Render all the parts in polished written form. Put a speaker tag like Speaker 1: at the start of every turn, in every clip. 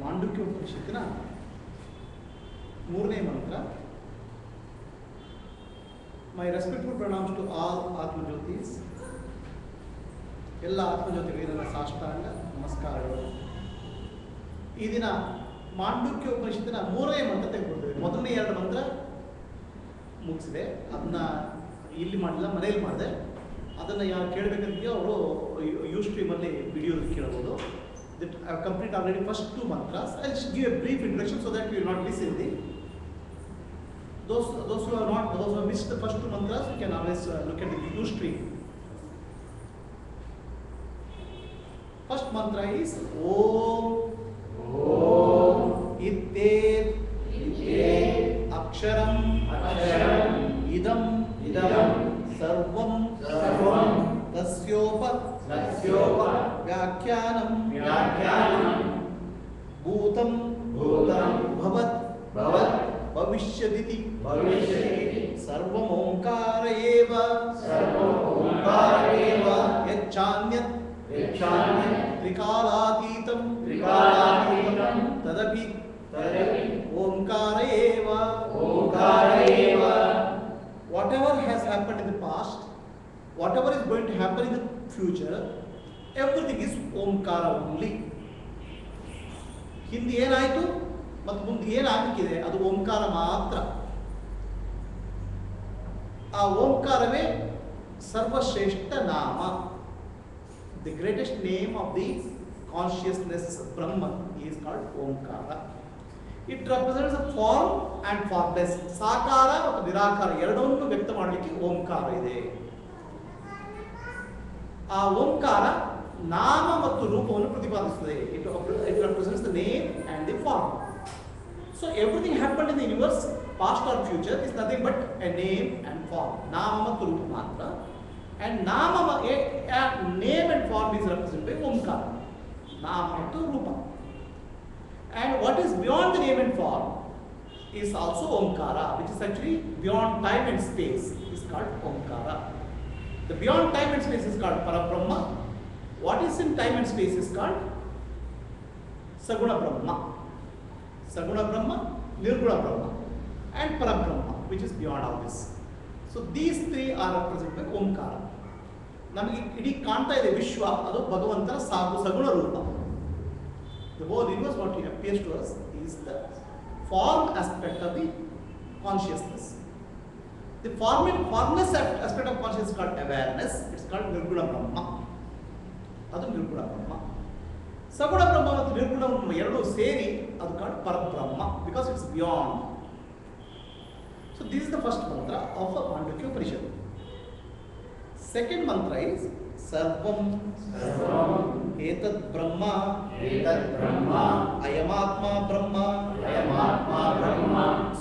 Speaker 1: ಮಾಂಡುಕ್ಯ ಉಪನಿಷತ್ತಿನ ಮೂರನೇ ಮಂತ್ರ. ಮೈ ರೆಸ್ಪೆಕ್ಟ್ಫುಲ್ ಪ್ರಣಾಮ್ಸ್ ಟು ಆಲ್ ಆತ್ಮಜ್ಯೋತೀಸ್. ಎಲ್ಲ ಆತ್ಮಜ್ಯೋತಿಗಳಿಗೆ ನನ್ನ ಸಾಷ್ಟಾಂಗ ನಮಸ್ಕಾರಗಳು. ಈ ದಿನ ಮಾಂಡುಕ್ಯ ಉಪನಿಷತ್ತಿನ ಮೂರನೇ ಮಂತ್ರ ತೆಗೆದುಕೊಳ್ತೇವೆ. ಮೊದಲನೇ 2 ಮಂತ್ರ ಮುಗಿಸಿದೆ, ಅದನ್ನ ಇಲ್ಲಿ ಮಾಡಲಿಲ್ಲ, ಮನೇಲಿ ಮಾಡಿದೆ. ಅದನ್ನು ಯಾರು ಕೇಳಬೇಕಂತೀಯೋ ಅವರು ಯೂಸ್ಟ್ರೀಮಲ್ಲಿ ವಿಡಿಯೋ ಕೇಳಬಹುದು. That I have completed already first 2 mantras. I will give a brief introduction so that you will not miss anything. Those who have missed the first 2 mantras, you can always look at the Ustream. First mantra is Om Ittet Aksharam Idam Sarvam Tasyopa Vyakyanam Bhutam Bhavat Bhavishyaditi Sarvam Omkara Eva Yachanyat Trikalaatitam Tadapi Omkara Eva. Whatever has happened in the past, whatever is going to happen in the future, everything is Omkara only. ಹಿಂದೆ ಏನಾಯಿತು ಮತ್ತು ಮುಂದೆ ಏನಾಗಲಿಕ್ಕಿದೆ ಅದು ಓಂಕಾರ ಮಾತ್ರ. ಆ ಓಂಕಾರವೇ ಸರ್ವಶ್ರೇಷ್ಠ ನಾಮ. The greatest name of the consciousness Brahman is called Omkara. It represents a form and formless. ಸಾಕಾರ ಮತ್ತು ನಿರಾಕಾರ ಎರಡನ್ನೂ ವ್ಯಕ್ತ ಮಾಡಲಿಕ್ಕೆ ಓಂಕಾರ ಇದೆ. ಆ ಓಂಕಾರ ನಾಮ ಮತ್ತು ರೂಪವನ್ನು ಪ್ರತಿಪಾದಿಸುತ್ತದೆ. It represents the name and the form. So everything happened in the universe, past or future, is nothing but a name and form. ನಾಮ ಮತ್ತು ರೂಪ ಮಾತ್ರ. And name and form is represent by Omkara, ನಾಮ ಮತ್ತು ರೂಪ. And what is beyond the name and form is also Omkara, which is actually beyond time and space, is called Omkara. The beyond time and space is called Parabrahma. What is in time and space is called Saguna Brahma. Saguna Brahma, Nirguna Brahma, and Parabrahma, which is beyond all this. So these 3 are represented by Omkara. ನಮಗೆ ಇಡೀ ಕಾಣ್ತಾ ಇದೆ ವಿಶ್ವ, ಅದು ಭಗವಂತನ ಸಗುಣ ರೂಪ. The whole universe, what appears to us, is the form aspect of the consciousness. The formless aspect of consciousness is called awareness. It's called Nirguna Brahma. Adu Nirguna Brahma. Saguna Brahma and Nirguna Brahma eradu seri adu called Parabrahma, because it's beyond. So this is the first mantra of a Mandukya Upanishad. Second mantra is Sarvam Etat Brahma Ayamatma Brahma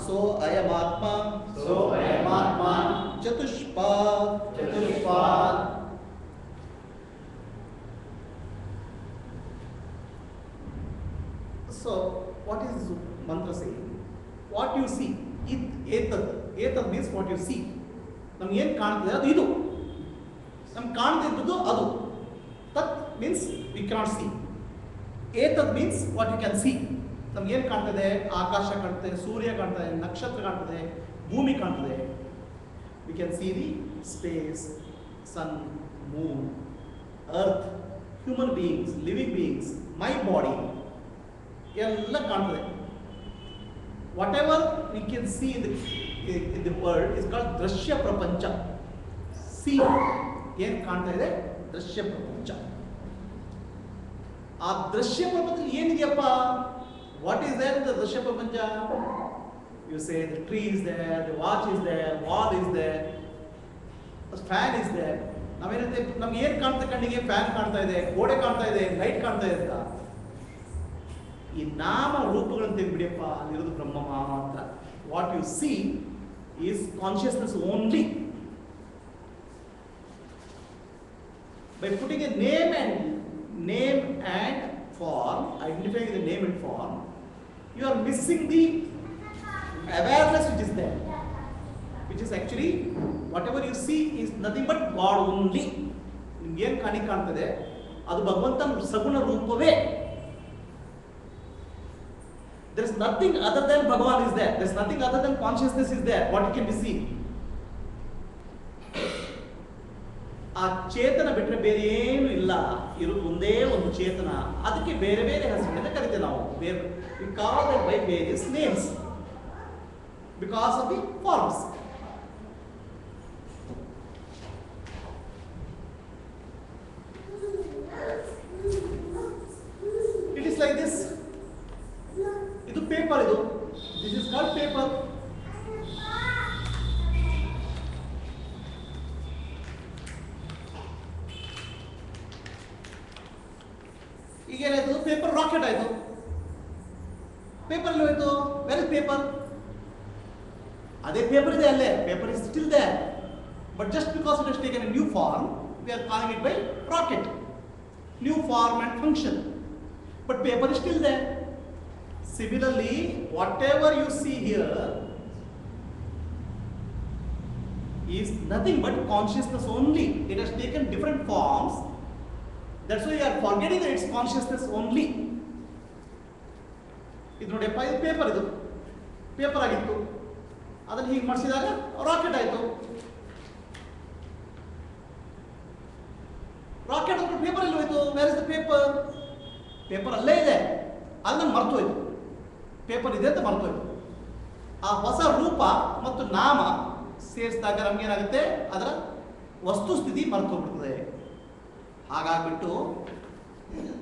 Speaker 1: So Ayamatma Chatushpad. So what is this mantra saying? What you see, Etat means what you see. ನಮ್ಗೆ ಏನು ಕಾಣ್ತದೆ ಅದು ಇದು, ನಮ್ಗೆ ಕಾಣ್ತಾ ಇದ್ದದ್ದು ಅದು. Tat means we cannot see. Etat means what you can see. ನಮ್ಗೆ ಏನು ಕಾಣ್ತದೆ? ಆಕಾಶ ಕಾಣ್ತದೆ, ಸೂರ್ಯ ಕಾಣ್ತದೆ, ನಕ್ಷತ್ರ ಕಾಣ್ತದೆ, ಭೂಮಿ ಕಾಣ್ತದೆ. We can see the space, sun, moon, earth, human beings, living beings, my body, ಎಲ್ಲ ಕಾಣ್ತದೆ. Whatever we can see in the world is called ದೃಶ್ಯ ಪ್ರಪಂಚ. See, ಏನು ಕಾಣ್ತಾ ಇದೆ? ದೃಶ್ಯ ಪ್ರಪಂಚ. ಆ ದೃಶ್ಯ ಪ್ರಪಂಚದಲ್ಲಿ ಏನಿದೆಯಪ್ಪ? What is there in the ದೃಶ್ಯ ಪ್ರಪಂಚ? You say the tree is there, the watch is there, wall is there, fan is there. ನಾವೇನಂತೆ ನಮ್ಗೆ ಏನು ಕಾಣ್ತಾ ಕಣ್ಣಿಗೆ? ಫ್ಯಾನ್ ಕಾಣ್ತಾ ಇದೆ, ಗೋಡೆ ಕಾಣ್ತಾ ಇದೆ, ಲೈಟ್ ಕಾಣ್ತಾ ಇದೆ ಅಂತ. ಈ ನಾಮ ರೂಪಗಳನ್ನು ತೆಗೆದುಬಿಡಿಯಪ್ಪ, ಅಲ್ಲಿರೋದು ಬ್ರಹ್ಮ ಮಾತ್ರ. What you see is consciousness only. By putting a name and form, identifying the name and form, you are missing the awareness which is there, which is actually whatever you see is nothing but God only. ನಿಮ್ಗೆ ಏನು ಕಾಣ್ತದೆ ಅದು ಭಗವಂತನ ಸಗುಣ ರೂಪವೇ. There is nothing other than Bhagavan is there. There is nothing other than consciousness is there. What can be seen? ಆ ಚೇತನ ಬಿಟ್ಟರೆ ಬೇರೆ ಏನು ಇಲ್ಲ, ಇರೋದು ಒಂದೇ ಒಂದು ಚೇತನ. ಅದಕ್ಕೆ ಬೇರೆ ಬೇರೆ ಹೆಸರಿನಿಂದ ಕರಿತೇವೆ ನಾವು. We call them by various names because of the forms. It is like this. ಇದು ಪೇಪರ್, ಇದು this is called paper. ಈಗ ಏನಾಯ್ತು? ಪೇಪರ್ ರಾಕೆಟ್ ಆಯ್ತು. ಪೇಪರ್ ಎಲ್ಲಿ ಹೋಯ್ತು? Where is paper? ಅದೇ ಪೇಪರ್ ಇದೆ ಅಲ್ಲೇ. Paper is still there, but just because it has taken a new form, we are calling it by rocket. New form and function, but paper is still there. Similarly, whatever you see here is nothing but consciousness only. It has taken different forms. That's why you are forgetting that it's consciousness only. ಇದು ನೋಡಿ, paper, ಇದು paper ಆಗಿತ್ತು, ಅದನ್ನು ಹೀಗೆ ಮಾಡಿಸಿದಾಗ rocket ಆಯಿತು. Rocket ಅಂದ್ರೆ paper ಎಲ್ಲಿ ಹೋಯ್ತು? Wear is the paper? Paper ಅಲ್ಲೇ ಇದೆ, ಅಲ್ಲಿ ಮರ್ತು ಹೋಯ್ತು. ಪೇಪರ್ ಇದೆ ಅಂತ ಮರ್ತು ಹೋಯ್ತು. ಆ ಹೊಸ ರೂಪ ಮತ್ತು ನಾಮ ಸೇರಿಸಿದಾಗ ನಮಗೇನಾಗುತ್ತೆ? ಅದರ ವಸ್ತುಸ್ಥಿತಿ ಮರ್ತು ಹೋಗ್ಬಿಡ್ತದೆ. ಹಾಗಾಗ್ಬಿಟ್ಟು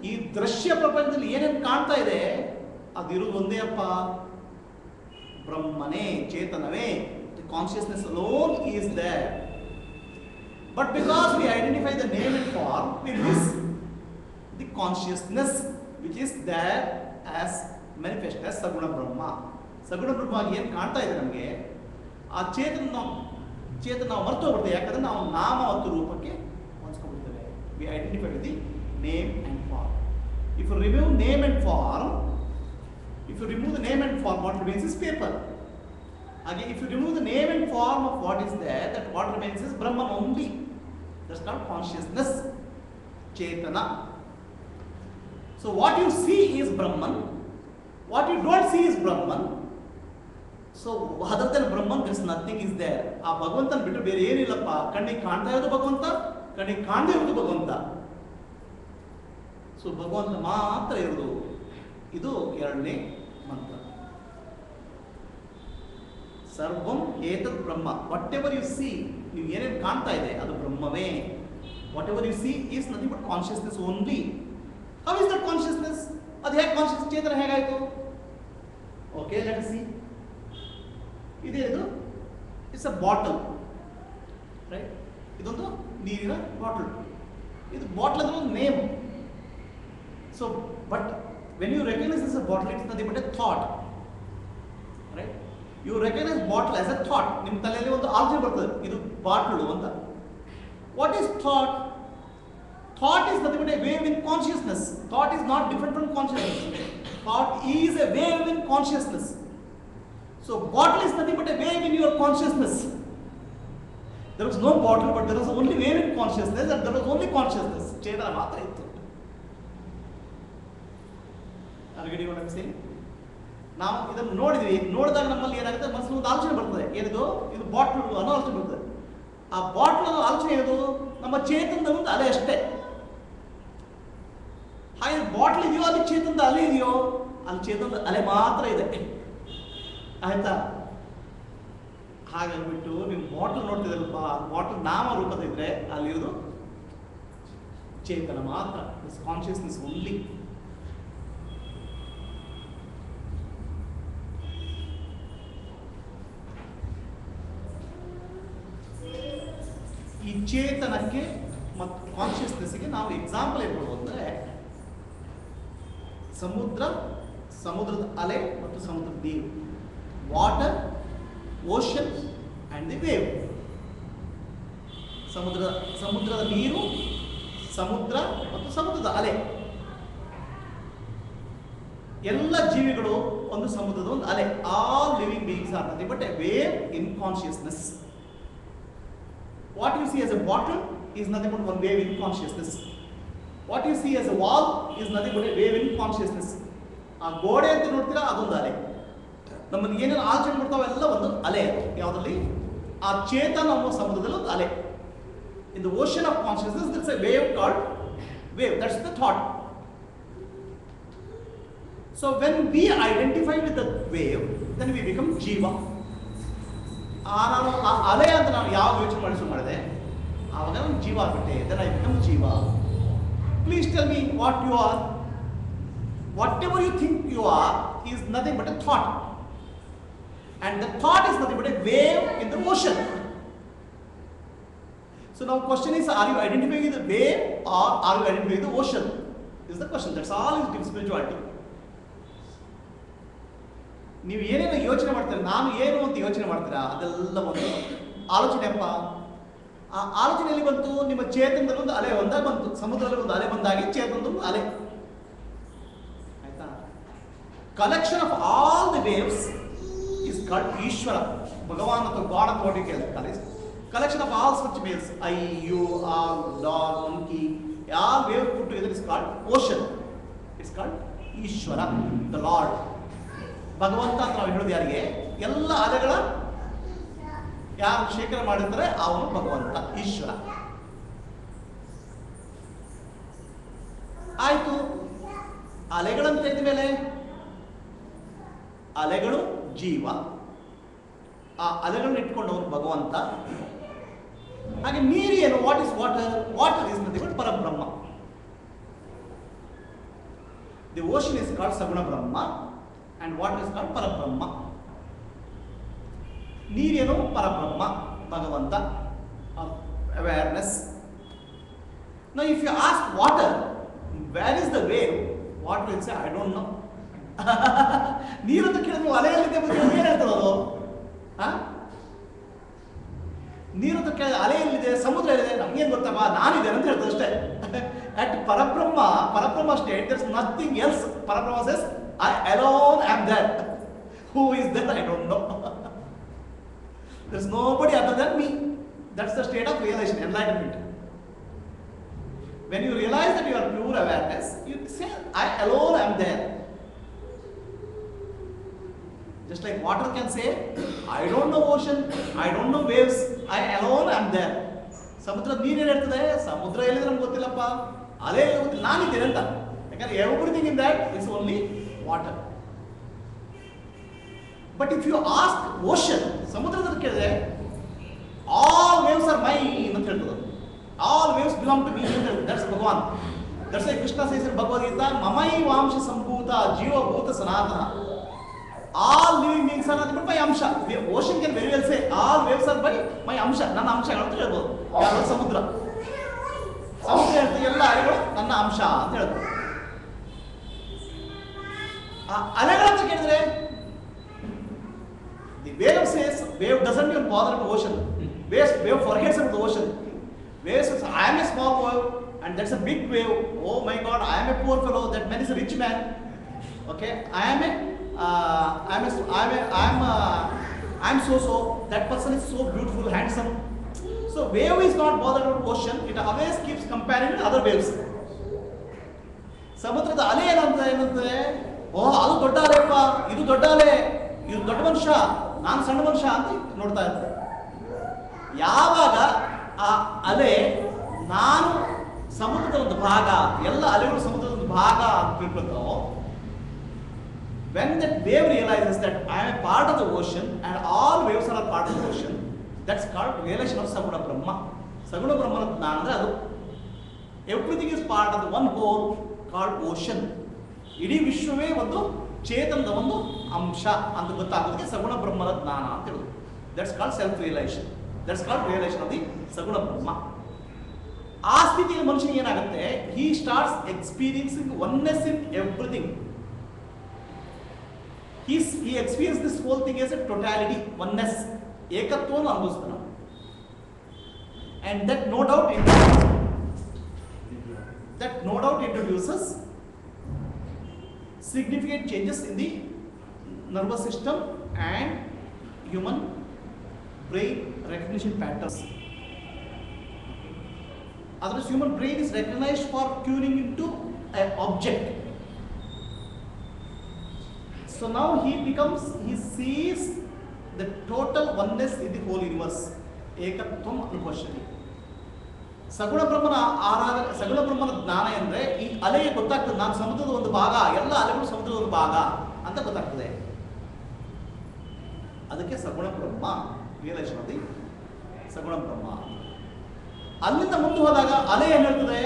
Speaker 1: ಈ ದೃಶ್ಯ ಪ್ರಪಂಚದಲ್ಲಿ ಏನೇನು ಕಾಣ್ತಾ ಇದೆ ಅದಿರುವುದು ಒಂದೇ ಅಪ್ಪ, ಬ್ರಹ್ಮನೇ, ಚೇತನವೇ. The consciousness alone is there. But because we identify the name and form, we miss the consciousness which is there as manifest as saguna Brahma. ಸಗುಣ ಬ್ರಹ್ಮ ಏನು ಕಾಣ್ತಾ ಇದೆ ನಮಗೆ, ಆ ಚೇತನ ನಾವು ಮರ್ತು ಹೋಗ್ಬಿಡ್ತೇವೆ. ಯಾಕಂದ್ರೆ ನಾವು ನಾಮ ಮತ್ತು ರೂಪಕ್ಕೆ ಹೊಂದ್ಕೊಂಡ್ಬಿಡ್ತೇವೆ. We identify with the name and form. If you remove name and form, if you remove the name and form, what remains is paper. Again, if you remove the name and form of what is there, that what remains is Brahman only. That's called consciousness, Chetana. So what you see is Brahman, what you don't see is Brahman. So other than Brahman, there is nothing is there. ಆ ಭಗವಂತನ ಬಿಟ್ಟು ಬೇರೆ ಏನಿಲ್ಲಪ್ಪ. ಕಣ್ಣಿಗೆ ಕಾಣ್ತಾ ಇರೋದು ಭಗವಂತ, ಕಣ್ಣಿಗೆ ಕಾಣದೇ ಇರೋದು ಭಗವಂತ. ಸೊ ಭಗವಂತ ಮಾತ್ರ ಇರೋದು. ಇದು ಎರಡನೇ ಮಂತ್ರ. ಸರ್ವಂ ಏತದ್ ಬ್ರಹ್ಮ. ವಾಟ್ ಎವರ್ ಯು ಸಿ, ನೀವು ಏನೇನು ಕಾಣ್ತಾ ಇದೆ ಅದು ಬ್ರಹ್ಮವೇ. Whatever you see is nothing but consciousness only. How is that consciousness? ಅದು ಹೇಗೆ ಕಾನ್ಷಿಯಸ್ ಚೇತನ ಹೇಗಾಯಿತು? Okay, let see. ಇದೇನು? It's a bottle, right? ಇದೊಂದು ನೀರಿನ ಬಾಟಲ್. ಇದು ಬಾಟಲ್ ಅಂದ್ರೆ ಒಂದು name. So but when you recognize this as a bottle, it's nothing but a thought, right? You recognize bottle as a thought. ನಿಮ್ಮ ತಲೆಯಲ್ಲಿ ಒಂದು ಆಲೋಚನೆ ಬರ್ತದೆ, ಇದು ಬಾಟಲು ಅಂತ. What is thought? Thought is nothing but a wave in consciousness. Thought is not different from consciousness. Thought is a wave in consciousness. So bottle is nothing but a wave in your consciousness. There was no bottle, but there was only wave in consciousness, and there was only consciousness. ಚೇತನ ಮಾತ್ರ ಇತ್ತು. ನಾವು ಇದನ್ನು ನೋಡಿದ್ವಿ, ನೋಡಿದಾಗ ನಮ್ಮಲ್ಲಿ ಏನಾಗುತ್ತೆ? ಮನಸ್ಸಲ್ಲಿ ಒಂದು ಆಲೋಚನೆ ಬರ್ತದೆ. ಏನಿದು? ಇದು ಬಾಟ್ಲು ಅನ್ನೋ ಆಲೋಚನೆ ಬರ್ತದೆ. ಆ ಬಾಟ್ಲು ಅನ್ನೋ ಆಲೋಚನೆ ಏನದು? ನಮ್ಮ ಚೇತನದ ಒಂದು ಅಲೆ ಅಷ್ಟೇ. ಹಾಗೆ ಬಾಟ್ಲ್ ಇದೆಯೋ ಅಲ್ಲಿ ಚೇತನದ ಅಲೆ ಇದೆಯೋ? ಅಲ್ಲಿ ಚೇತನದ ಅಲೆ ಮಾತ್ರ ಇದೆ, ಆಯ್ತಾ? ಹಾಗಾಗ್ಬಿಟ್ಟು ನೀವು ಬಾಟ್ಲ್ ನೋಡ್ತಿದ್ರಲ್ಪ, ಬಾಟ್ಲ್ ನಾಮ ರೂಪದಿದ್ರೆ ಅಲ್ಲಿರೋದು ಚೇತನ ಮಾತ್ರ. Consciousness only. ಈ ಚೇತನಕ್ಕೆ ಮತ್ತು ಕಾನ್ಷಿಯಸ್ನೆಸ್ಗೆ ನಾವು ಎಕ್ಸಾಂಪಲ್ ಏನು ಕೊಡ್ಬೋದು ಅಂದರೆ, ಸಮುದ್ರದ ಅಲೆ ಮತ್ತು ಸಮುದ್ರದ ನೀರು. Water, ocean and the wave. ಸಮುದ್ರದ ನೀರು, ಸಮುದ್ರ ಮತ್ತು ಸಮುದ್ರದ ಅಲೆ. ಎಲ್ಲ ಜೀವಿಗಳು ಒಂದು ಸಮುದ್ರದ ಒಂದು ಅಲೆ. All living beings are nothing but A wave in consciousness. What you see as a bottle is nothing but one wave in consciousness. What you see as a wall is nothing but a wave in consciousness. ಆ ಗೋಡೆ ಅಂತ ನೋಡ್ತೀರಾ ಅದೊಂದು ಅಲೆ. ನಮ್ಮಲ್ಲಿ ಏನೇನು ಆಲೋಚನೆ ಮಾಡ್ತಾವೆ ಎಲ್ಲ ಒಂದು ಅಲೆ. ಯಾವುದರಲ್ಲಿ? ಆ ಚೇತನ ಅನ್ನೋ ಸಮುದ್ರದಲ್ಲಿ ಒಂದು ಅಲೆ. In the ocean of consciousness that's a wave called wave. That's the thought. So when we identify with the wave then we become jiva. ನಾನು ಆ ಅಲೆ ಅಂತ ನಾನು ಯಾವ ಯೋಚನೆ ಮಾಡಿ ಶುರು ಮಾಡಿದೆ ಆವಾಗ ನಾನು ಜೀವ ಆಗ್ಬಿಟ್ಟೆ. Then I become jiva. Please tell me what you are. Whatever you think you are is nothing but a thought. And the thought is nothing but a wave in the ocean. So now question is, are you identifying with the wave or are you identifying with the ocean? This is the question. That's all is spirituality. ನೀವು ಏನೇನು ಯೋಚನೆ ಮಾಡ್ತೀರಾ, ನಾನು ಏನು ಅಂತ ಯೋಚನೆ ಮಾಡ್ತೀರಾ, ಅದೆಲ್ಲ ಒಂದು ಆಲೋಚನೆ ಅಪ್ಪ. ಆ ಆಲೋಚನೆಯಲ್ಲಿ ಬಂತು ನಿಮ್ಮ ಚೇತನದಲ್ಲಿ ಒಂದು ಅಲೆ ಒಂದಾಗ ಬಂತು, ಸಮುದ್ರದಲ್ಲಿ ಒಂದು ಅಲೆ ಬಂದಾಗಿ ಚೇತನದೊಂದು ಅಲೆ. Collection of all the waves is called Ishvara. Bhagavan or God of what you call it. Collection of all such waves, I, you, all, dog, monkey, all waves put together is called ocean. It's called Ishvara, the Lord. ಭಗವಂತ ಅಂತ ನಾವು ಹೇಳೋದು ಯಾರಿಗೆ? ಎಲ್ಲ ಅಲೆಗಳ ಯಾರು ಶೇಖರಣೆ ಮಾಡಿರ್ತಾರೆ ಅವನು ಭಗವಂತ, ಈಶ್ವರ. ಆಯ್ತು, ಅಲೆಗಳಂತ ಇದ್ದ ಮೇಲೆ ಅಲೆಗಳು ಜೀವ, ಆ ಅಲೆಗಳನ್ನು ಇಟ್ಕೊಂಡವನು ಭಗವಂತ. ಹಾಗೆ ನೀರು ಏನು? What is water? Water is nothing but ಪರಬ್ರಹ್ಮ. ದಿ ಓಷನ್ ಇಸ್ ಕಾಲ್ಡ್ ಸಗುಣ ಬ್ರಹ್ಮ ಅಂಡ್ ವಾಟರ್ ಇಸ್ ಕಾಲ್ಡ್ ಪರಬ್ರಹ್ಮ. ನೀರೇನು? ಪರಬ್ರಹ್ಮ, ಭಗವಂತ, awareness. Now if you ask water where is the wave, water will say I don't know. ನೀರಂತ ಕೇಳಿದ್ರೆ ಅಲೆಯಲ್ಲಿದೆ ಏನ್ ಹೇಳ್ತಾರೆ ಅದು? ನೀರಂತ ಕೇಳಿದ್ರೆ ಅಲೆಯಲ್ಲಿದೆ, ಸಮುದ್ರ ಎಲ್ಲಿದೆ, ನಮ್ಗೇನ್ ಗೊತ್ತಪ್ಪ, ನಾನಿದ್ದೇನೆ ಅಂತ ಹೇಳ್ತಾರೆ ಅಷ್ಟೇ. ಅಟ್ ಪರಬ್ರಹ್ಮ state there's nothing else. Parabrahma says I alone am there. Who is there? I don't know. There's nobody other than me. That's the state of realization, enlightenment. When you realize that you are pure awareness, you say I alone am there. Just like water can say, I don't know ocean, I don't know waves, I alone am there. ಸಮುದ್ರ ನೀರೇನು ಹೇಳ್ತದೆ? ಸಮುದ್ರ ಎಲ್ಲಿದೆ ನಮ್ಗೆ ಗೊತ್ತಿಲ್ಲಪ್ಪ, ಅಲೆ ಎಲ್ಲಿ ಗೊತ್ತಿಲ್ಲ, ನಾನಿದ್ದೇನೆ ಅಂತ. ಯಾಕಂದ್ರೆ everything in that is only water. But if you ask ocean, ಸಮುದ್ರದ ಕೇಳಿದ್ರೆ ಆಲ್ ವೇವ್ಸ್ ಆರ್ ಮೈನ್ ಅಂತ ಹೇಳ್ತದೆ. All waves belong to me ಅಂತ ಹೇಳ್ತದೆ. ದಟ್ಸ್ ಭಗವಾನ್. That's like Krishna says in Bhagavad Gita, ಮಮೈ ವಾಂಶ ಸಂಭೂತ ಜೀವಭೂತ ಸನಾತನ. All living beings are nothing but my amsha. The ocean can very well say all waves are by my amsha. ನನ್ನ ಅಂಶಗಳು ಅಂತ ಹೇಳ್ಬೋದು. ಯಾರು? ಸಮುದ್ರ. ಸಮುದ್ರ ಹೇಳ್ತೀವಿ ಎಲ್ಲ ಅಲೆಗಳು ನನ್ನ ಅಂಶ ಅಂತ ಹೇಳ್ತಾರೆ. ಆ ಅಲೆಗಳಂತ ಕೇಳಿದ್ರೆ the wave says, wave doesn't even bother the ocean. Wave forgets about the ocean. Wave says I am a small wave and that's a big wave. Oh my God, I am a poor fellow. That man is a rich man. Okay, I'm so. That person is so beautiful, handsome. So wave is not bothered about ocean. It always keeps comparing with other waves. ಸಮುದ್ರದ ಅಲೆ ಏನಂತಂದ್ರೆ, ಓಹ್ ಅದು ದೊಡ್ಡ ಅಲೆಪ್ಪ, ಇದು ದೊಡ್ಡ ಅಲೆ, ಇದು ದೊಡ್ಡ ಮನುಷ್ಯ, ನಾನು ಸಣ್ಣ ಮನುಷ್ಯ ಅಂತ ನೋಡ್ತಾ ಇರ್ತಾರೆ. ಯಾವಾಗ ಆ ಅಲೆ ನಾನು ಸಮುದ್ರದ ಒಂದು ಭಾಗ, ಎಲ್ಲ ಅಲೆಗಳು ಸಮುದ್ರದ ಒಂದು ಭಾಗ ಅಂತ ತಿಳ್ಕೊಳ್ತಾವೋ, when that wave realizes that I am a part of the ocean and all waves are a part of the ocean, that's called realization of Saguna Brahma. Saguna Brahma ಜ್ಞಾನ ಅಂದ್ರೆ ಅದು. Everything is part of the one whole called ocean. ಇಡೀ ವಿಶ್ವವೇ ಒಂದು ಚೇತನದ ಒಂದು ಅಂಶ ಅಂತ ಗೊತ್ತಾಗೋದಕ್ಕೆ ಸಗುಣ ಬ್ರಹ್ಮನ ಜ್ಞಾನ ಅಂತ ಹೇಳೋದು. That's called self realization. That's called realization of the ಸಗುಣ ಬ್ರಹ್ಮ. ಆ ಸ್ಥಿತಿಯಲ್ಲಿ ಮನುಷ್ಯನಿಗೆ ಏನಾಗುತ್ತೆ? He starts experiencing oneness in everything. He experienced this whole thing as a totality, oneness, ಏಕತ್ವವನ್ನು ಅನುಭವಿಸ್ತಾನೆ. And that no doubt introduces significant changes in the nervous system and human brain recognition patterns. Otherwise, human brain is recognized for tuning into an object. So now he sees the total oneness in the whole universe. ಏಕತ್ವಂ ಅನುಪಶ್ಯತಿ. ಸಗುಣ ಬ್ರಹ್ಮನ ಆರಾಧನೆ, ಸಗುಣ ಬ್ರಹ್ಮನ ಜ್ಞಾನ ಅಂದರೆ ಈ ಅಲೆಗೆ ಗೊತ್ತಾಗ್ತದೆ, ನಾನು ಸಮುದ್ರದ ಒಂದು ಭಾಗ, ಎಲ್ಲ ಅಲೆಗಳು ಸಮುದ್ರದ ಒಂದು ಭಾಗ ಅಂತ ಗೊತ್ತಾಗ್ತದೆ. ಅದಕ್ಕೆ ಸಗುಣ ಬ್ರಹ್ಮ, ರಿಯಲೈಸೇಷನ್ ಆಫ್ ದಿ ಸಗುಣ ಬ್ರಹ್ಮ. ಅಲ್ಲಿಂದ ಮುಂದೆ ಹೋದಾಗ ಅಲೆ ಏನು ಹೇಳ್ತದೆ,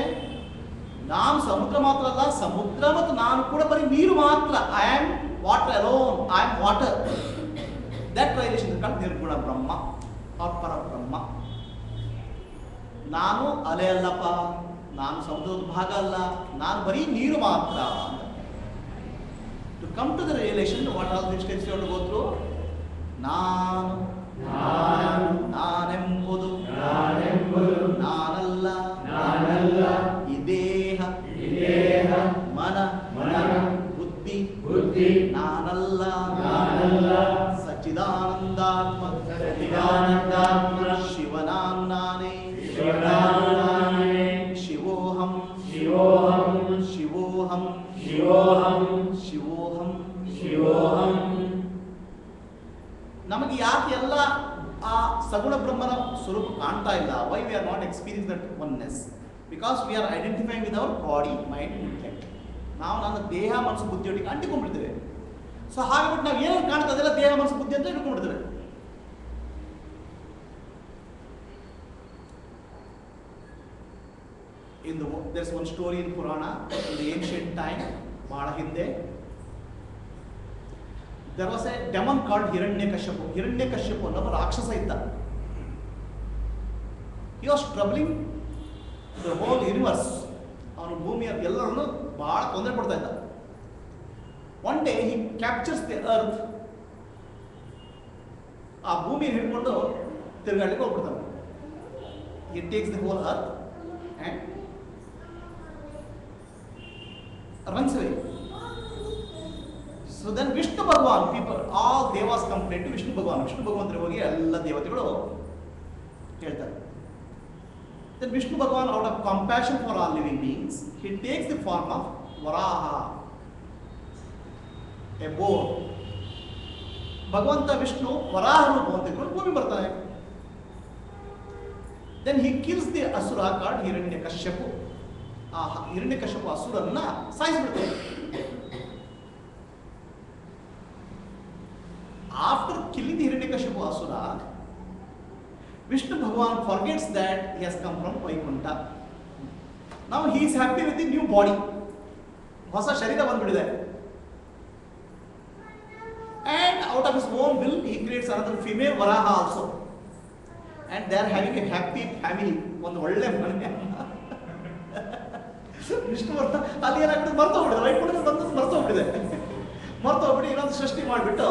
Speaker 1: ನಾನು ಸಮುದ್ರ ಮಾತ್ರ ಅಲ್ಲ, ಸಮುದ್ರ ಮತ್ತು ನಾನು ಕೂಡ ಬರೀ ನೀರು ಮಾತ್ರ. I am water alone, I am water. That realization called nirguna Brahma R ಪರಬ್ರಹ್ಮ. ನಾನು ಅಲೆ ಅಲ್ಲಪ್ಪ, ನಾನು ಸಮುದ್ರದ ಭಾಗ ಅಲ್ಲ, ನಾನು ಬರೀ ನೀರು ಮಾತ್ರ. To come to the realisation, what all the steps you have to go through? ನಾನೆಂಬುದು ನಾನಲ್ಲ, ಈ ದೇಹ ಮನ ಬುದ್ಧಿ ನಾನಲ್ಲ, ಸಚ್ಚಿದಾನಂದಾತ್ಮ ಶಿವನಾನ್ನೇ, ಶಿವೋಹಂ ಶಿವೋಹಂ ಶಿವೋಹಂ ಶಿವೋಹಂ. ನಮಗೆ ಯಾಕೆ ಎಲ್ಲ ಆ ಸಗುಣ ಬ್ರಹ್ಮನ ಸ್ವರೂಪ ಕಾಣ್ತಾ ಇಲ್ಲ? Why we are not experience that oneness? Because we are identifying with our body, mind, intellect. ನಾವು ನನ್ನ ದೇಹ ಮನಸ್ಸು ಬುದ್ಧಿಯೊಟ್ಟಿಗೆ ಅಂಟಿಕೊಂಡ್ಬಿಡ್ತೇವೆ. ಸೊ ಹಾಗೆಬಿಟ್ಟು ನಾವು ಏನು ಕಾಣ್ತಾ ಇದೆಲ್ಲ ದೇಹ ಮನಸ್ಸು ಬುದ್ಧಿ ಅಂತ ಇಟ್ಕೊಂಡ್ಬಿಡ್ತೇವೆ. There's one story in Purana, in the ancient time, ಬಹಳ ಹಿಂದೆ, there was a demon called Hiranyakashipu. Hiranyakashipu ಅನ್ನೋ ರಾಕ್ಷಸ ಇದ್ದ. He was troubling the whole universe. ಅವನು ಭೂಮಿಯ ಎಲ್ಲರನ್ನು ಬಹಳ ತೊಂದರೆ ಕೊಡ್ತಾ ಇದ್ದ. One day he captures the earth. ಆ ಭೂಮಿಯನ್ನು ಹಿಡ್ಕೊಂಡು ತಿರುಗಾಡಲಿಕ್ಕೆ ಹೋಗ್ಬಿಡ್ತಾನೆ. He takes the whole earth and runs away. So then Vishnu Bhagavan, people, all devas complain to Vishnu Bhagavan. Vishnu Bhagavan ಹೋಗಿ ಎಲ್ಲ ದೇವತೆಗಳು ಹೇಳ್ತಾರೆ. Then Vishnu Bhagavan, out of compassion for all living beings, he takes the form of Varaha, a boar. ಭಗವಂತ ವಿಷ್ಣು ವರಾಹ ರೂಪವನ್ನು ತೆಗೆದುಕೊಂಡು ಭೂಮಿ ಬರ್ತಾನೆ. Then he kills the asura called Hiranyakashipu. ಆ Hiranyakashyapa ಅಸುರನ್ನ ಸಾಯಿಸಿಬಿಡ್ತಾನೆ. After killing the Hiranyakashipu asura, Vishnu Bhagavan forgets that he has come from Vaikuntha. Now he is happy with the new body. ಹೊಸ ಶರೀರ ಬಂದ್ಬಿಟ್ಟಿದೆ. And out of his own will, he creates another female Varaha also. And they are having a happy family. ಒಂದು ಒಳ್ಳೆ ಮನೆ. ವಿಷ್ಣುವರ್ಧ ಅಲ್ಲಿ ಏನಾಗ್ತದೆ, ಮರ್ತು ಹೋಗ್ಬಿಡಿದೆ, ವೈಕುಂಠ ಬಂದು ಮರ್ತು ಹೋಗ್ಬಿಟ್ಟಿದೆ. ಮರ್ತು ಹೋಗ್ಬಿಟ್ಟು ಇನ್ನೊಂದು ಸೃಷ್ಟಿ ಮಾಡಿಬಿಟ್ಟು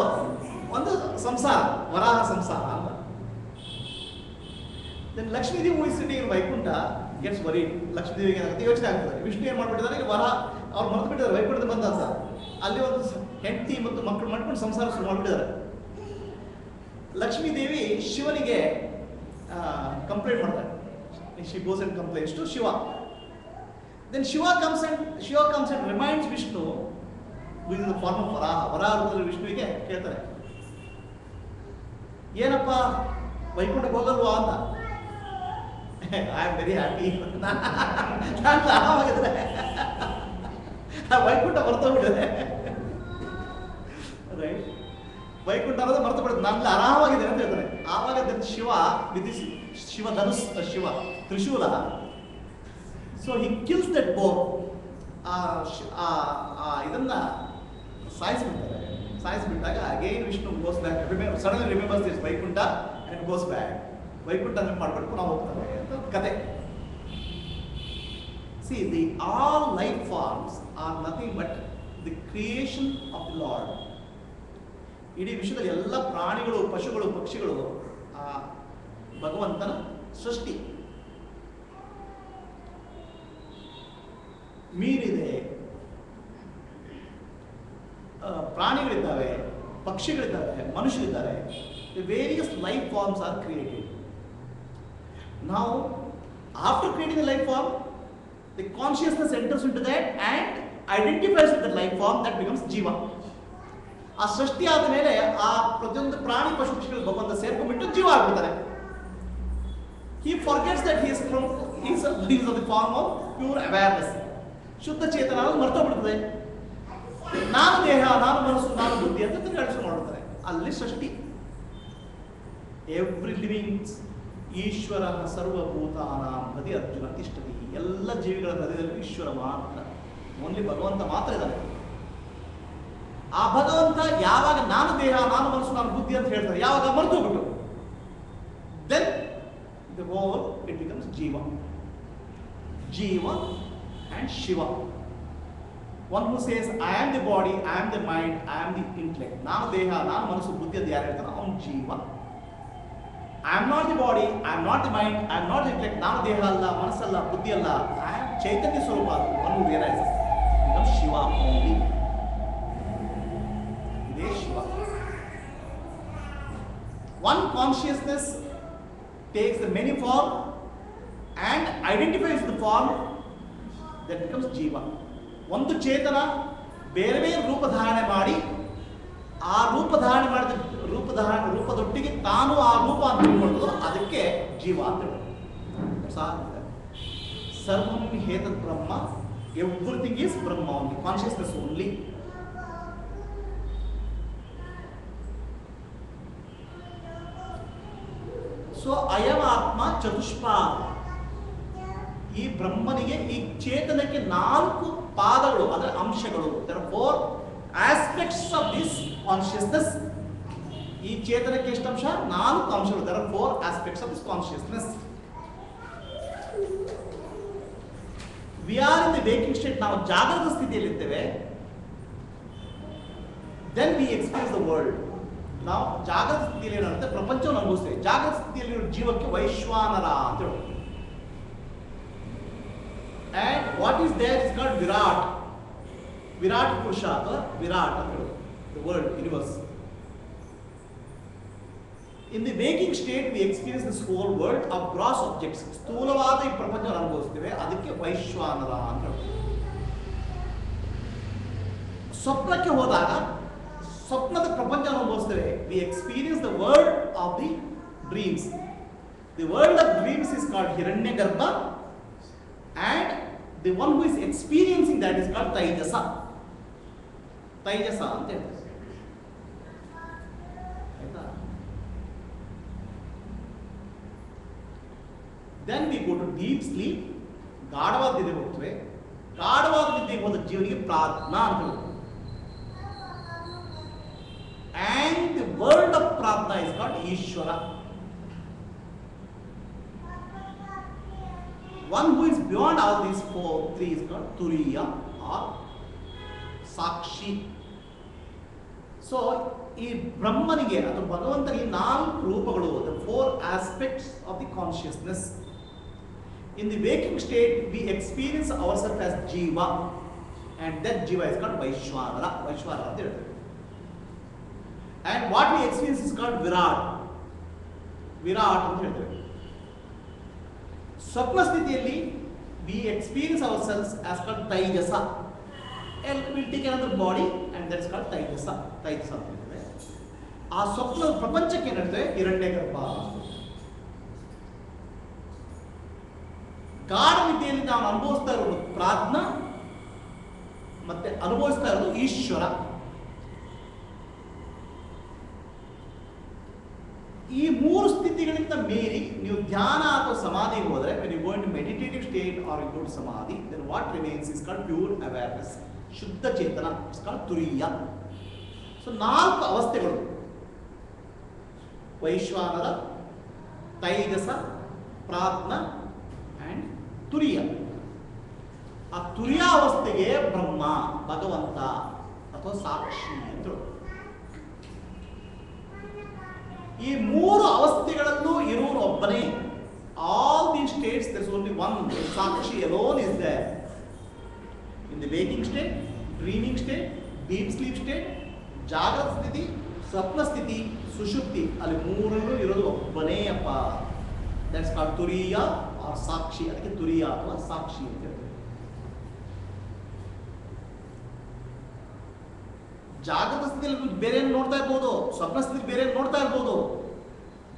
Speaker 1: ಒಂದು ಸಂಸಾರ, ವರಾಹ ಸಂಸಾರ ಅಂತ. Then Lakshmidevi who is sitting in Vaikuntha gets worried. ಲಕ್ಷ್ಮೀದೇವಿಗೆ ಏನಾಗುತ್ತೆ, ಯೋಚನೆ ಆಗ್ತದೆ, ವಿಷ್ಣು ಏನು ಮಾಡ್ಬಿಟ್ಟಿದ್ದಾರೆ, ಇಲ್ಲಿ ವರಾಹ ಅವ್ರು ಮರ್ತು ಬಿಟ್ಟಿದ್ದಾರೆ, ವೈಕುಂಠದ ಬಂದ ಅಂತ. ಅಲ್ಲಿ ಒಂದು ಹೆಂಡತಿ ಮತ್ತು ಮಕ್ಕಳು ಮಾಡ್ಕೊಂಡು ಸಂಸಾರ ಶುರು ಮಾಡಿಬಿಟ್ಟಿದ್ದಾರೆ. ಲಕ್ಷ್ಮೀದೇವಿ ಶಿವನಿಗೆ ಕಂಪ್ಲೇಂಟ್ ಮಾಡ್ತಾರೆ. She goes and complains to Shiva. Then Shiva comes and reminds Vishnu, who is in the form of Varaha. Varaha ರೂಪದಲ್ಲಿ ವಿಷ್ಣುವಿಗೆ ಕೇಳ್ತಾರೆ, ಏನಪ್ಪ ವೈಕುಂಠಕ್ಕೆ ಹೋಗಲ್ವಾ ಅಂತ. ಐ ಆಮ್ ವೆರಿ ಹ್ಯಾಪಿ, ನಾನು ಆರಾಮಾಗಿದ್ದೆ, ವೈಕುಂಠ ಮರ್ತೋಗ್ಬಿಟ್ಟಿದೆ. ರೈಟ್, ವೈಕುಂಠ ಅನ್ನೋದು ಮರ್ತು ಬಿಡುತ್ತೆ, ನಾನು ಆರಾಮಾಗಿದೆ ಅಂತ ಹೇಳ್ತಾರೆ. ಆವಾಗ ಶಿವ ವಿಧಿಸಿ, ಶಿವ ತ್ರಿಶೂಲ. So he kills that boar. ಇದನ್ನ ಸಾಯಿಸಿಬಿಟ್ಟಾಗ again Vishnu goes back, suddenly remembers this Vaikuntha and goes back. Vaikuntha ಮಾಡ್ಬಿಟ್ಟು ಪುನಃ ಹೋಗ್ತಾರೆ ಅಂತ ಕತೆ. See, the all life forms are nothing but the creation of the lord. ಇಡೀ ವಿಶ್ವದಲ್ಲಿ ಎಲ್ಲ ಪ್ರಾಣಿಗಳು, ಪಶುಗಳು, ಪಕ್ಷಿಗಳು ಆ ಭಗವಂತನ ಸೃಷ್ಟಿ. ಮೀನಿದೆ, ಪ್ರಾಣಿಗಳಿದ್ದಾವೆ, ಪಕ್ಷಿಗಳಿದ್ದಾವೆ, ಮನುಷ್ಯರಿದ್ದಾರೆ. The various life forms are created. Now, after creating the life form, the consciousness enters into that and identifies with the life form, that becomes Jiva. ಆ ಸೃಷ್ಟಿ ಆದ ಮೇಲೆ ಆ ಪ್ರತಿಯೊಂದು ಪ್ರಾಣಿ ಪಶು ಪಕ್ಷಿಗಳು ಭಗವಂತ ಸೇರ್ಕೊಂಡ್ಬಿಟ್ಟು ಜೀವ ಆಗ್ಬಿಡ್ತಾರೆ. He forgets that he is of the form of pure awareness. ಶುದ್ಧ ಚೇತನ ಮರ್ತೋಗ್ಬಿಡ್ತದೆ. ನಾನು ದೇಹ, ನಾನು ಮನಸ್ಸು, ನಾನು ಬುದ್ಧಿ ಅಂತ ತಿರುಗಾಡಿಸಿ ಮಾಡ್ತಾರೆ. ಅಲ್ಲಿ ಸೃಷ್ಟಿ. ಎವ್ರಿ ಲಿವಿಂಗ್ ಈಶ್ವರ ಸರ್ವಭೂತಾನಾಂ ಹೃದಯ ಅರ್ಜುನ ತಿಷ್ಠತಿ. ಎಲ್ಲ ಜೀವಿಗಳ ಹೃದಯದಲ್ಲಿ ಈಶ್ವರ ಮಾತ್ರ, ಓನ್ಲಿ ಭಗವಂತ ಮಾತ್ರ ಇದ್ದಾನೆ. ಆ ಭಗವಂತ ಯಾವಾಗ ನಾನು ದೇಹ, ನಾನು ಮನಸ್ಸು, ನಾನು ಬುದ್ಧಿ ಅಂತ ಹೇಳ್ತಾರೆ, ಯಾವಾಗ ಮರ್ತೋಗ್ಬಿಟ್ಟು, then the whole it becomes Jiva. Jiva and Shiva. One who says I am the body, I am the mind, I am the intellect. ನಾನು ದೇಹ, ನಾನು ಮನಸ್ಸು, ಬುದ್ಧಿ ಅಂತ ಯಾರು ಹೇಳ್ತಾನೆ ಅವನು ಜೀವ. I am not the body, I am not the mind, I am not the intellect. ನಾನು ದೇಹ ಅಲ್ಲ, ಮನಸ್ಸಲ್ಲ, ಬುದ್ಧಿ ಅಲ್ಲ, I am ಚೈತನ್ಯ ಸ್ವರೂಪ. One who realizes becomes Shiva only. ಇದೇ Shiva. One consciousness takes the many form and identifies the form, that becomes Jiva. ಒಂದು ಚೇತನ ಬೇರೆ ಬೇರೆ ರೂಪಧಾರಣೆ ಮಾಡಿ ಆ ರೂಪಧಾರಣೆ ಮಾಡಿದ ರೂಪದೊಟ್ಟಿಗೆ ತಾನು ಆ ರೂಪ ಅಂತ ತಿಳ್ಕೊಳ್ಳೋದು, ಅದಕ್ಕೆ ಜೀವ ಅಂತ ಹೇಳೋದು. ಸರ್ವಂ ಹೇತದ್ ಬ್ರಹ್ಮ, everything is Brahma only, consciousness only. So ಅಯಂ ಆತ್ಮ ಚತುಷ್ಪಾದ. ಈ ಬ್ರಹ್ಮನಿಗೆ, ಈ ಚೇತನಕ್ಕೆ 4 ಪಾದಗಳು, ಅದರ ಅಂಶಗಳು. there are 4 aspects of this consciousness. ಈ ಚೇತನಕ್ಕೆ ಎಷ್ಟು ಅಂಶ? 4 ಅಂಶಗಳು. there are 4 aspects of this consciousness. we are in the waking state. ನಾವು ಜಾಗೃತ ಸ್ಥಿತಿಯಲ್ಲಿದ್ದೇವೆ. then we experience the world. ನಾವು ಜಾಗೃತ ಸ್ಥಿತಿಯಲ್ಲಿ ಏನಾಗುತ್ತೆ, ಪ್ರಪಂಚವನ್ನು ಅನುಭವಿಸ್ತೇವೆ. ಜಾಗೃತ ಸ್ಥಿತಿಯಲ್ಲಿರೋ ಜೀವಕ್ಕೆ ವೈಶ್ವಾನರ ಅಂತ ಹೇಳೋದು. And what is there is called Virat. Virat Purusha ಅಥವಾ ವಿರಾಟ್ ಅಂತ ಹೇಳೋದು, the world, universe. In the waking state we experience this whole world of gross objects. ಸ್ಥೂಲವಾದ ಈ ಪ್ರಪಂಚವನ್ನು ಅನುಭವಿಸ್ತೇವೆ, ಅದಕ್ಕೆ ವೈಶ್ವಾನರ ಅಂತ ಹೇಳೋದು. ಸ್ವಪ್ನಕ್ಕೆ ಹೋದಾಗ ಸ್ವಪ್ನದ ಪ್ರಪಂಚ ಅನುಭವಿಸ್ತೇವೆ. We experience the world of the dreams. The world of dreams is called Hiranyagarbha, and the one who is experiencing that is called Taijasa. ತೈಜಸ ಅಂತ ಹೇಳ್ತಾರೆ. ಆಯ್ತಾ? Then we go to deep sleep. ಗಾಢವಾದ ನಿದ್ದೆ ಹೋಗ್ತೇವೆ. ಗಾಢವಾದ ನಿದ್ದೆಗೆ ಹೋದ ಜೀವನಿಗೆ ಪ್ರಾಜ್ಞಾ ಅಂತ ಹೇಳುತ್ತೆ. And the world of Prajna is called Ishvara. One who is beyond all these 3 is called Turiya or Sakshi. So, ಈ ಬ್ರಹ್ಮನಿಗೆ ಅಥವಾ ಭಗವಂತನಿಗೆ 4 ರೂಪಗಳು, the 4 aspects of the consciousness. In the waking state, we experience ourselves as Jiva, and that Jiva is called Vaishwanara. Vaishwanara ಅಂತ ಹೇಳ್ತಾರೆ. And what we experience is called Virat. Virat ಅಂತ ಹೇಳ್ತೇವೆ. ಸ್ವಪ್ನ ಸ್ಥಿತಿಯಲ್ಲಿ we experience ourselves as called Taijasa. And we'll take another body and that's called Taijasa. Taijasa ಅಂತ ಹೇಳ್ತೇವೆ. ಆ ಸ್ವಪ್ನದ ಪ್ರಪಂಚಕ್ಕೆ ಏನು ಹೇಳ್ತೇವೆ? ಹಿರಣ್ಯಗರ್ಭ. ಗಾಢ ನಿದ್ದೆಯಲ್ಲಿ ನಾವು ಅನುಭವಿಸ್ತಾ ಇರೋದು ಪ್ರಾಜ್ಞಾ, ಮತ್ತೆ ಅನುಭವಿಸ್ತಾ ಇರೋದು ಈಶ್ವರ. ಈ 3 ಸ್ಥಿತಿಗಳಿಂದ ಮೀರಿ ನೀವು ಧ್ಯಾನ ಅಥವಾ ಸಮಾಧಿಗೆ ಹೋದರೆ, when you go into meditative state or you go to samadhi, then what remains is called pure awareness. ಶುದ್ಧ ಚೇತನ, it's called ತುರಿಯ. ಸೊ 4 ಅವಸ್ಥೆಗಳು: ವೈಶ್ವಾನರ, ತೈಜಸ, ಪ್ರಾಜ್ಞಾ ಅಂಡ್ ತುರಿಯ. ಆ ತುರಿಯ ಅವಸ್ಥೆಗೆ ಬ್ರಹ್ಮ, ಭಗವಂತ ಅಥವಾ ಸಾಕ್ಷಿ ಅಂತ. ಈ 3 ಅವಸ್ಥೆಗಳಲ್ಲೂ ಇರುವನು ಒಬ್ಬನೇ. All the States there is only one Sakshi alone is there. In the waking state, dreaming state, deep sleep state, ಜಾಗೃತ ಸ್ಥಿತಿ, ಸ್ವಪ್ನ ಸ್ಥಿತಿ, ಸುಷುಪ್ತಿ, ಅಲ್ಲಿ 3ರಲ್ಲೂ ಇರೋದು ಒಬ್ಬನೇ ಅಪ್ಪ. ದಟ್ಸ್ ಕಾಲ್ಡ್ ತುರಿಯ ಆರ್ ಸಾಕ್ಷಿ. ಅದಕ್ಕೆ ತುರಿಯ ಅಥವಾ ಸಾಕ್ಷಿ ಅಂತ ಹೇಳ್ತಾರೆ. ಜಾಗೃತ ಸ್ಥಿತಿಯಲ್ಲಿ ಬೇರೆ ನೋಡ್ತಾ ಇರ್ಬೋದು, ಸ್ವಪ್ನ ಸ್ಥಿತಿಯಲ್ಲಿ ಬೇರೆ ನೋಡ್ತಾ ಇರ್ಬೋದು,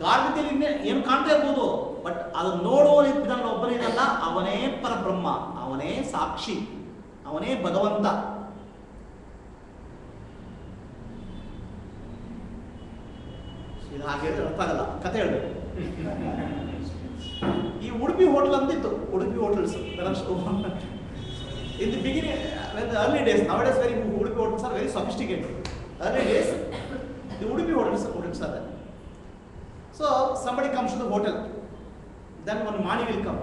Speaker 1: ಗಾಢತೆಯಲ್ಲಿ ಏನು ಕಾಣ್ತಾ ಇರ್ಬೋದು, ಬಟ್ ಅದು ನೋಡುವ ಇದ್ದಾನೆ ಒಬ್ಬನೇನಲ್ಲ, ಅವನೇ ಪರಬ್ರಹ್ಮ, ಅವನೇ ಸಾಕ್ಷಿ, ಅವನೇ ಭಗವಂತ. ಇದು ಹಾಗೆ ಅರ್ಥ ಆಗಲ್ಲ, ಕತೆ ಹೇಳ್ಬೇಕು. ಈ ಉಡುಪಿ ಹೋಟೆಲ್ ಅಂತಿತ್ತು, Udupi hotels in the beginning, when the early days, nowadays very Udupi hotels are very sophisticated. Early days, the Udupi hotels are there. So somebody comes to the hotel, then one Mani will come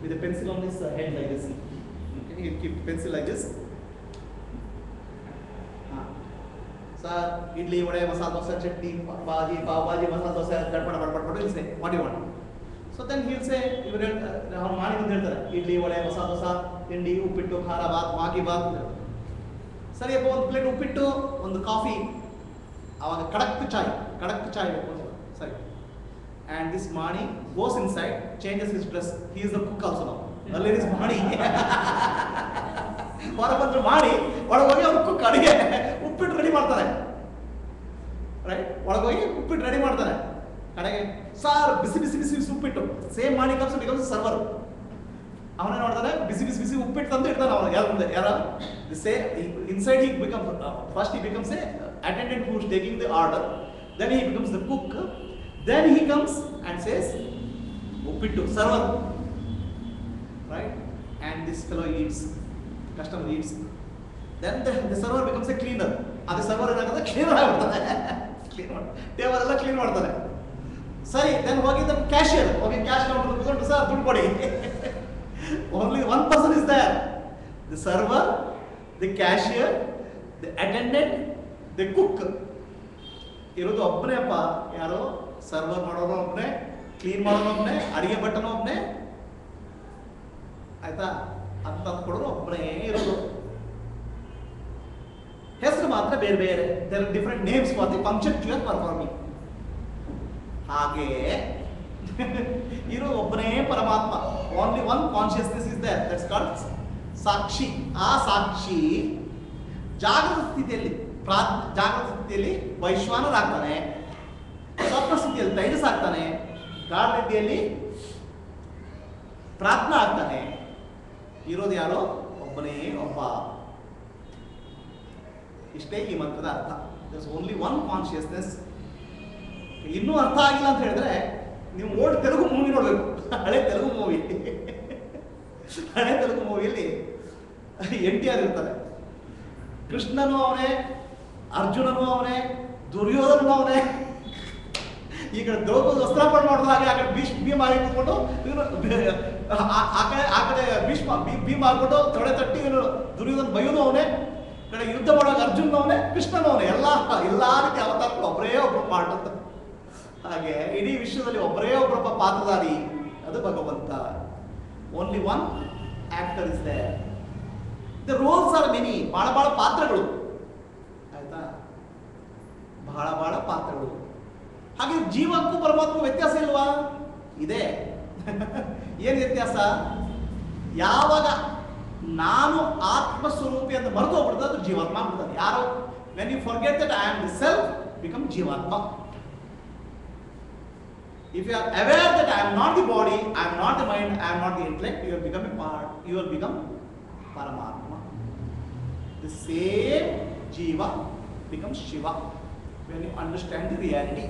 Speaker 1: with a pencil on his head like this. He will keep pencil like this. Sir, idli, vada, masala dosa, chutney, bhaji, pav bhaji, masala dosa, that, he'll say, what do you want? So then he'll say, Mani will tell idli, vada, masala dosa, ತಿಂಡಿ, ಉಪ್ಪಿಟ್ಟು, ಖಾರ ಬಾತ್, ಮಾಗಿ ಬಾತ್. ಸರಿಯಪ್ಪ, ಒಂದು plate ಉಪ್ಪಿಟ್ಟು, ಒಂದು coffee, ಆವಾಗ ಕಡಕ್ ಚಾಯ್ ಬೇಕು. ಸರಿ. And this Mani goes inside, changes his dress. He is the cook also now. Earlier is Mani. ಹೊರಬಂದ್ರು ಮಾಡಿ ಒಳಗೋಗಿ ಅವ್ರು ಕುಕ್ ಅಡಿಗೆ ಉಪ್ಪಿಟ್ಟು ರೆಡಿ ಮಾಡ್ತಾರೆ. ರೈಟ್, ಒಳಗೋಗಿ ಉಪ್ಪಿಟ್ಟು ರೆಡಿ ಮಾಡ್ತಾರೆ. ಕಡೆಗೆ ಸಾರ್ ಬಿಸಿ ಬಿಸಿ ಬಿಸಿ ಬಿಸಿ ಉಪ್ಪಿಟ್ಟು. Same Mani becomes server. ಅವನೇ ನೋಡ್ತಾನೆ, ಬಿಸಿ ಬಿಸಿ ಬಿಸಿ ಉಪ್ಪಿಟ್ಟು ತಂದು ಇಡ್ತಾನೆ ಅವನು. ಯಾರ ಮುಂದೆ? Inside he becomes first he becomes a attendant who is taking the order, then he becomes the cook, then he comes and says uppittu, server, right? And this fellow eats, customer eats, then the server becomes a cleaner. Adu server ಏನಾಗುತ್ತೆ, cleaner ಆಗ್ಬಿಡ್ತಾನೆ. Table ಎಲ್ಲ clean ಮಾಡ್ತಾನೆ. ಸರಿ, then ಹೋಗಿ the cashier, ಹೋಗಿ cash counter ಕೂತ್ಕೊಂಡು sir ದುಡ್ಡು ಕೊಡಿ. Only one person is there, the server, the cashier, the attendant, the cook. ಇರೋದು ಒಬ್ಬನೇ ಅಪ್ಪ. ಯಾರು? ಸರ್ವರ್ ಮಾಡೋನು ಒಬ್ಬನೇ, ಕ್ಲೀನ್ ಮಾಡೋನು ಒಬ್ಬನೇ, ಅಡಿಗೆ ಬಟ್ಟನು ಒಬ್ಬನೇ, ಆಯ್ತಾ? ಅಂತ ಕೊಡೋರು ಒಬ್ಬನೇ ಇರೋದು. ಹೆಸರು ಮಾತ್ರ ಬೇರೆ ಬೇರೆ. There are different names for the function you are performing. ಹಾಗೆ ಇರೋ ಒಬ್ಬನೇ ಪರಮಾತ್ಮ. Only one consciousness is there, that's called sakshi. ಆ ಸಾಕ್ಷಿ ಜಾಗೃತ ಸ್ಥಿತಿಯಲ್ಲಿ ವೈಶ್ವಾನರಾಗ್ತಾನೆ, ಸ್ವಪ್ನ ಸ್ಥಿತಿಯಲ್ಲಿ ತೈಜಸ್ ಆಗ್ತಾನೆ, ಗಾಢನಿದ್ದೆಯಲ್ಲಿ ಪ್ರಾಜ್ಞ ಆಗ್ತಾನೆ. ಇರೋದು ಯಾರೋ ಒಬ್ಬನೇ ಒಬ್ಬ. ಇಷ್ಟೇ ಈ ಮಂತ್ರದ ಅರ್ಥ. There is only one consciousness. ಇನ್ನೂ ಅರ್ಥ ಆಗಿಲ್ಲ ಅಂತ ಹೇಳಿದ್ರೆ ನೀವು ಓಲ್ಡ್ ತೆಲುಗು ಮೂವಿ ನೋಡಬೇಕು. ಹಳೆ ತೆಲುಗು ಮೂವಿಯಲ್ಲಿ NTR ಇರ್ತಾರೆ. ಕೃಷ್ಣನು ಅವನೇ, ಅರ್ಜುನನು ಅವನೇ, ದುರ್ಯೋಧನನು ಅವನೇ. ಈಗ ದ್ರೌಪದಿ ವಸ್ತ್ರಾಪರಣ ಮಾಡಿದ ಹಾಗೆ ಆ ಕಡೆ ಭೀಮ ಆಗಿ ಕೂತ್ಕೊಂಡು ಆ ಕಡೆ ಭೀಮ ಆಗ್ಬಿಟ್ಟು ತೊಡೆ ತಟ್ಟಿ ದುರ್ಯೋಧನ ಬೈಯೋದು ಅವನೇ, ಕಡೆ ಯುದ್ಧ ಮಾಡುವಾಗ ಅರ್ಜುನ್ ಅವನೇ, ಕೃಷ್ಣನು ಅವನೇ. ಎಲ್ಲ ರೀತಿ ಅವತಾರಗಳು ಒಬ್ಬರೇ ಒಬ್ಬರು ಪಾಠ. ಹಾಗೆ ಇಡೀ ವಿಶ್ವದಲ್ಲಿ ಒಬ್ಬರೇ ಒಬ್ಬರೊಬ್ಬ ಪಾತ್ರಧಾರಿ, ಅದು ಭಗವಂತ. Only one actor is there. The roles are many. ಬಹಳ ಪಾತ್ರಗಳು, ಆಯ್ತಾ? ಬಹಳ ಪಾತ್ರಗಳು. ಹಾಗೆ ಜೀವಕ್ಕೂ ಪರಮಾತ್ಮ ವ್ಯತ್ಯಾಸ ಇಲ್ವಾ? ಇದೆ. ಏನು ವ್ಯತ್ಯಾಸ? ಯಾವಾಗ ನಾನು ಆತ್ಮಸ್ವರೂಪಿ ಅಂತ ಮರೆತು ಹೋಗ್ಬಿಡ್ತದೆ, ಅದು ಜೀವಾತ್ಮ ಆಗ್ಬಿಡ್ತದೆ. ಯಾರು? When you forget that I am the self, become jivatma. If you are aware that I am not the body, I am not the mind, I am not the intellect, you will become a part, you will become Paramatma. The same Jiva becomes Shiva when you understand the reality.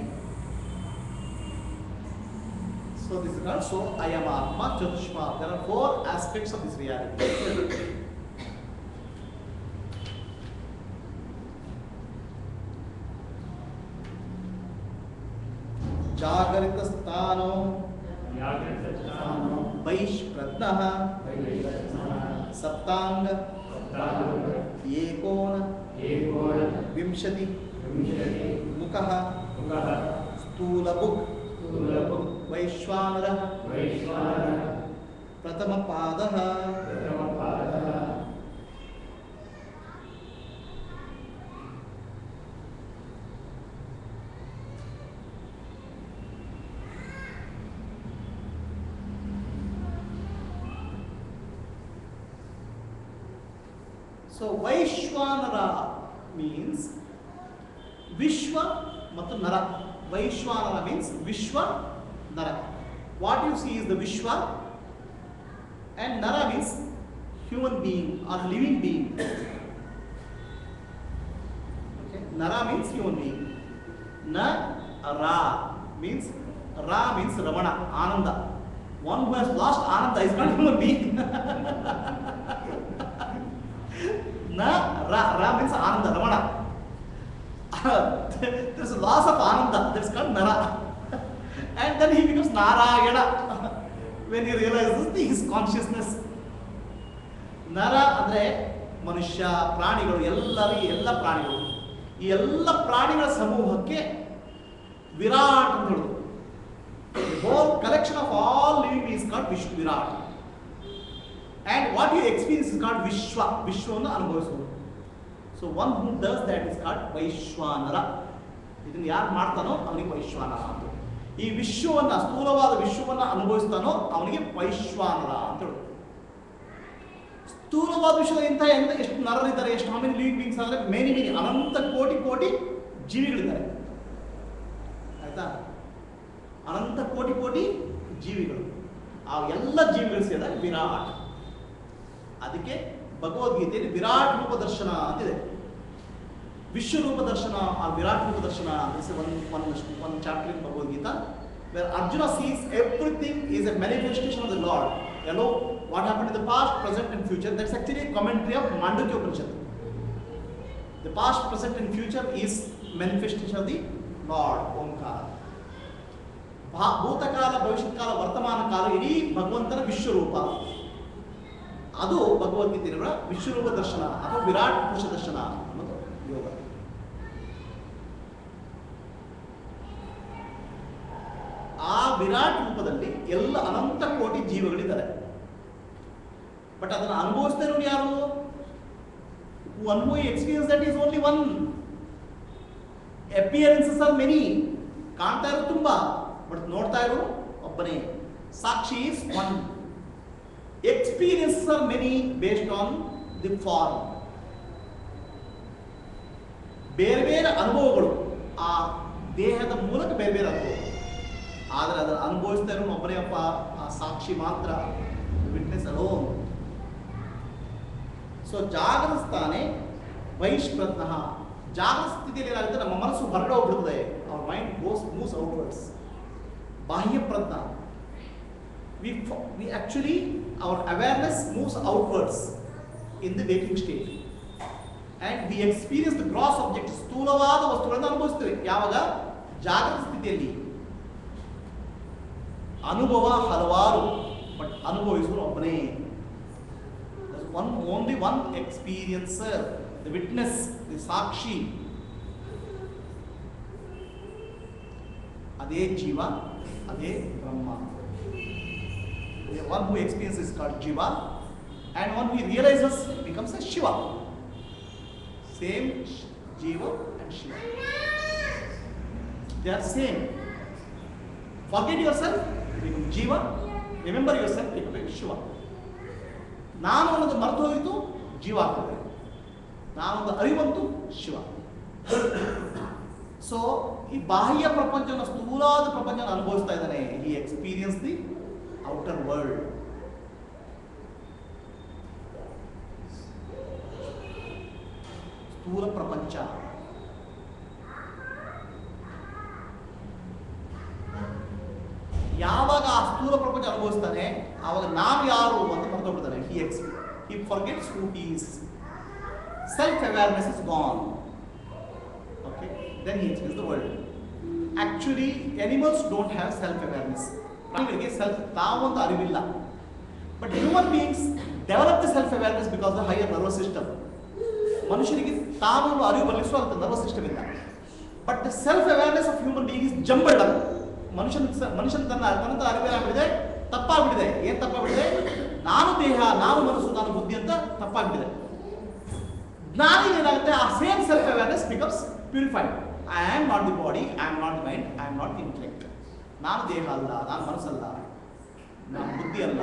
Speaker 1: So this is called, so I am Atma Chatushma. There are 4 aspects of this reality. ಜಾಗರಿತ ಸ್ಥಾನೋ ವೈಶ್ಪ್ರಜ್ಞಃ ಸಪ್ತಾಂಗ ಏಕೋನ ವಿಂಶತಿ ಮುಖಃ ಸ್ಥೂಲಭುಕ್ ವೈಶ್ವಾನರಃ ಪ್ರಥಮ ಪಾದಃ. So Vaishwanara means ವಿಶ್ವ ಮತ್ತು ನರ. ವೈಶ್ವಾನರ means ವಿಶ್ವ ನರ. What U C is the ವಿಶ್ವ and nara means human being or living being. Okay, nara means human being. Nara means ramana, ananda. One who has lost ananda is not human being. Ra means ananda, ramana. There is a loss of ananda, that's called nara. And then he becomes narayana when he realizes his consciousness. ನರ ಅಂದರೆ ಮನುಷ್ಯ, ಪ್ರಾಣಿಗಳು, ಎಲ್ಲ ಪ್ರಾಣಿಗಳು, ಈ ಎಲ್ಲ ಪ್ರಾಣಿಗಳ ಸಮೂಹಕ್ಕೆ ವಿರಾಟ್ ಅಂತ ಹೇಳೋದು. Whole collection of all living is called Virat. And what you experience is called Vishwa. ವಿಶ್ವವನ್ನು ಅನುಭವಿಸುವುದು. So one who does that is called Vaishvanara. ಇದನ್ನು ಯಾರು ಮಾಡ್ತಾನೋ ಅವನಿಗೆ ವೈಶ್ವಾನರ ಅಂತ. ಈ ವಿಶ್ವವನ್ನು, ಸ್ಥೂಲವಾದ ವಿಶ್ವವನ್ನು ಅನುಭವಿಸ್ತಾನೋ ಅವನಿಗೆ ವೈಶ್ವಾನರ ಅಂತ ಹೇಳೋದು. ಸ್ಥೂಲವಾದ ವಿಶ್ವ ಎಂತ ಎಷ್ಟು ನರರಿದ್ದಾರೆ, ಎಷ್ಟು ಹೌ ಮೆನಿ ಲಿವಿಂಗ್ ಬೀಯಿಂಗ್ಸ್ ಅಂದರೆ ಮೇನಿ ಅನಂತ ಕೋಟಿ ಜೀವಿಗಳಿದ್ದಾರೆ. ಆಯ್ತಾ? ಅನಂತ ಕೋಟಿ ಜೀವಿಗಳು. ಆ ಎಲ್ಲ ಜೀವಿಗಳು ಸೇರಿದ ವಿರಾಟ್. ಅದಕ್ಕೆ ಭಗವದ್ಗೀತೆಯಲ್ಲಿ ವಿರಾಟ್ ರೂಪ ದರ್ಶನ ಅಂತಿದೆ. ವಿಶ್ವರೂಪ ದರ್ಶನ or ವಿರಾಟ್ ರೂಪ ದರ್ಶನ. This is one chapter in Bhagavad Gita where Arjuna sees everything is a manifestation of the Lord. You know what happened in the past, present and future. That's actually a commentary of Mandukya Upanishad. The past, present and future is manifestation of the Lord, Omkara. ಭೂತಕಾಲ, ಭವಿಷ್ಯತ್ಕಾಲ, ವರ್ತಮಾನ ಕಾಲ ಇಡೀ ಭಗವಂತನ ವಿಶ್ವರೂಪ. ಅದು ಭಗವದ್ಗೀತೆಯ ವಿಶ್ವರೂಪ ದರ್ಶನ ಅಥವಾ ವಿರಾಟ್ ಪುರುಷ ದರ್ಶನ ಅನ್ನೋದು ಯೋಗ. ಆ ವಿರಾಟ್ ರೂಪದಲ್ಲಿ ಎಲ್ಲ ಅನಂತ ಕೋಟಿ ಜೀವಗಳಿದ್ದಾರೆ. ಬಟ್ ಅದನ್ನು ಅನುಭವಿಸ್ತಾ ಇರೋರು ಯಾರು? One who experience that is only one. Appearances are many. ಕಾಣ್ತಾ ಇರೋದು ತುಂಬಾ, ಬಟ್ ನೋಡ್ತಾ ಇರೋರು ಒಬ್ಬನೇ. Sakshi is one. Experiences are many based on the form. ಬೇರೆ ಬೇರೆ ಅನುಭವಗಳು ಆ ದೇಹದ ಮೂಲಕ ಬೇರೆ ಬೇರೆ ಅನುಭವಗಳು. ಆದರೆ ಅದನ್ನು ಅನುಭವಿಸ್ತಾ ಇರೋನು ಒಬ್ಬನೇ ಅಪ್ಪ, ಆ ಸಾಕ್ಷಿ ಮಾತ್ರ. Witness alone. ಸೊ ಜಾಗೃತ ಸ್ಥಾನೆ ವೈಶ್ಪ್ರಜ್ಞ. ಜಾಗೃತ ಸ್ಥಿತಿಯಲ್ಲಿ ಏನಾಗುತ್ತೆ, ನಮ್ಮ ಮನಸ್ಸು ಹೊರಗಡೆ ಹೋಗ್ಬಿಡುತ್ತದೆ. Our mind moves outwards. ಬಾಹ್ಯ ಪ್ರಜ್ಞ. we actually our awareness moves outwards in the waking state and we experience the gross objects. ಸ್ಥೂಲವಾದ ವಸ್ತುಗಳನ್ನು ಅನುಭವಿಸ್ತೇವೆ ಯಾವಾಗ? ಜಾಗೃತ ಸ್ಥಿತಿಯಲ್ಲಿ. ಅನುಭವ ಹಲವಾರು, ಬಟ್ ಅನುಭವಿಸುವ ಒಬ್ಬನೇ. only one experiencer, the witness, the ಸಾಕ್ಷಿ. ಅದೇ ಜೀವ, ಅದೇ ಬ್ರಹ್ಮ. The one who experiences is called Jiva, and one who realizes becomes a Shiva. Same Jiva and Shiva. They are same. Forget yourself, become Jiva. Remember yourself, become Shiva. ನಾನು ಅನ್ನೋದು ಮರೆತು ಹೋಯಿತು, ಜೀವ ಆಗ್ತದೆ. ನಾನೊಂದು ಅರಿವಂತು, ಶಿವ. ಸೊ ಈ ಬಾಹ್ಯ ಪ್ರಪಂಚವನ್ನು, ಸ್ಥೂಲಾದ ಪ್ರಪಂಚವನ್ನು ಅನುಭವಿಸ್ತಾ ಇದ್ದಾನೆ. ಈ ಎಕ್ಸ್ಪೀರಿಯನ್ಸ್ ದಿ ಔಟರ್ ವರ್ಲ್ಡ್. ಸ್ಥೂಲ ಪ್ರಪಂಚ. ಯಾವಾಗ ಆ ಸ್ಥೂಲ ಪ್ರಪಂಚ ಅನುಭವಿಸ್ತಾನೆ ಆವಾಗ ನಾವು ಯಾರು ಅಂತ ಮರ್ತೋಗ್ಬಿಡ್ತಾನೆ. he forgets who he is. Self awareness is gone. Okay, then he experiences the world. Actually animals don't have self awareness. ಪ್ರಾಣಿಗಳಿಗೆ ತಾವಂತ ಅರಿವಿಲ್ಲ. But human beings develop the self awareness because the higher nervous system. ಮನುಷ್ಯರಿಗೆ ತಾವು ಅರಿವು ಬರಲಿಸುವಂಥ nervous system ಇಲ್ಲ. But the self awareness of human being is jumbled up. ಮನುಷ್ಯನ ತನ್ನ ಅರಿವೇನಾಗ್ಬಿಟ್ಟಿದೆ, ತಪ್ಪಾಗ್ಬಿಟ್ಟಿದೆ. ಏನು ತಪ್ಪಾಗ್ಬಿಟ್ಟಿದೆ? ನಾನು ದೇಹ, ನಾನು ಮನಸ್ಸು, ನಾನು ಬುದ್ಧಿ ಅಂತ ತಪ್ಪಾಗ್ಬಿಟ್ಟಿದೆ. ಜ್ಞಾನಿಗೆ ಏನಾಗುತ್ತೆ, ಆ same self awareness becomes purified. I am not the body, I am not the mind, I am not the intellect. ನಾನು ದೇಹ ಅಲ್ಲ, ನಾನು ಮನಸ್ಸಲ್ಲ, ನಾನು ಬುದ್ಧಿ ಅಲ್ಲ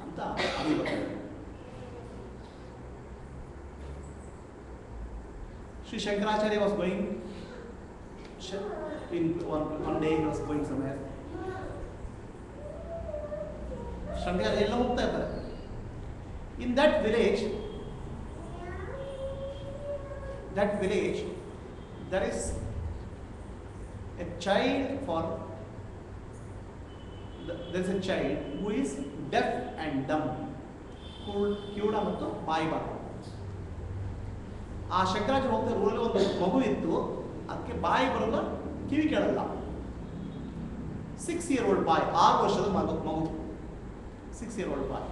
Speaker 1: ಅಂತ ಅರಿವು. Shri Shankaracharya was going in one day he was going somewhere. Shantigar ಎಲ್ಲ ಹೋಗ್ತಾ ಇರ್ತಾರೆ. In that village, there is a child who is deaf and dumb. ಕಿವುಡ ಮತ್ತು ಬಾಯಿಬಾರ. ಆ ಶಂಕರಾಚಾರ್ಯ ಹೋಗ್ತಾ ಊರಲ್ಲಿ ಒಂದು ಮಗು ಇತ್ತು, ಅದಕ್ಕೆ ಬಾಯಿ ಬರಲ್ಲ, ಕಿವಿ ಕೇಳಲ್ಲ. 6-year-old ಬಾಯ್, 6 ವರ್ಷದ ಮಗು, 6-year-old bye.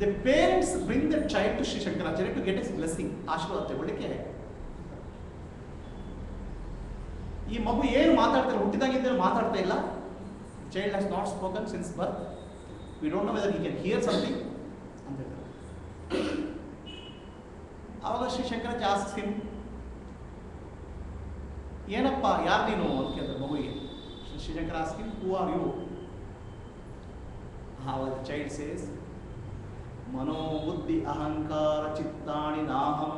Speaker 1: The parents bring the child to Sri Shankaracharya to get his blessing, ಆಶೀರ್ವಾದ ತಗೊಳ್ಳಿಕ್ಕೆ. ಈ ಮಗು ಏನು ಮಾತಾಡ್ತಾರೆ, ಹುಟ್ಟಿದಾಗಿಂದ ಮಾತಾಡ್ತಾ ಇಲ್ಲ. Child has not spoken since birth. We don't know whether he can hear something. ಅಂತ ಹೇಳ್ತಾರೆ. ಆವಾಗ ಶ್ರೀ ಶಂಕರಾಚಾರ್ಯ asks him, ಏನಪ್ಪ, ಯಾರು ನೀನು ಅಂತ ಕೇಳ್ತಾರೆ ಮಗುವಿಗೆ. Shri Shankara asks him, who are you? ಆವಾಗ the child says, ಮನೋ ಬುದ್ಧಿ ಅಹಂಕಾರ ಚಿತ್ತಾಣಿ ನಾಹಂ.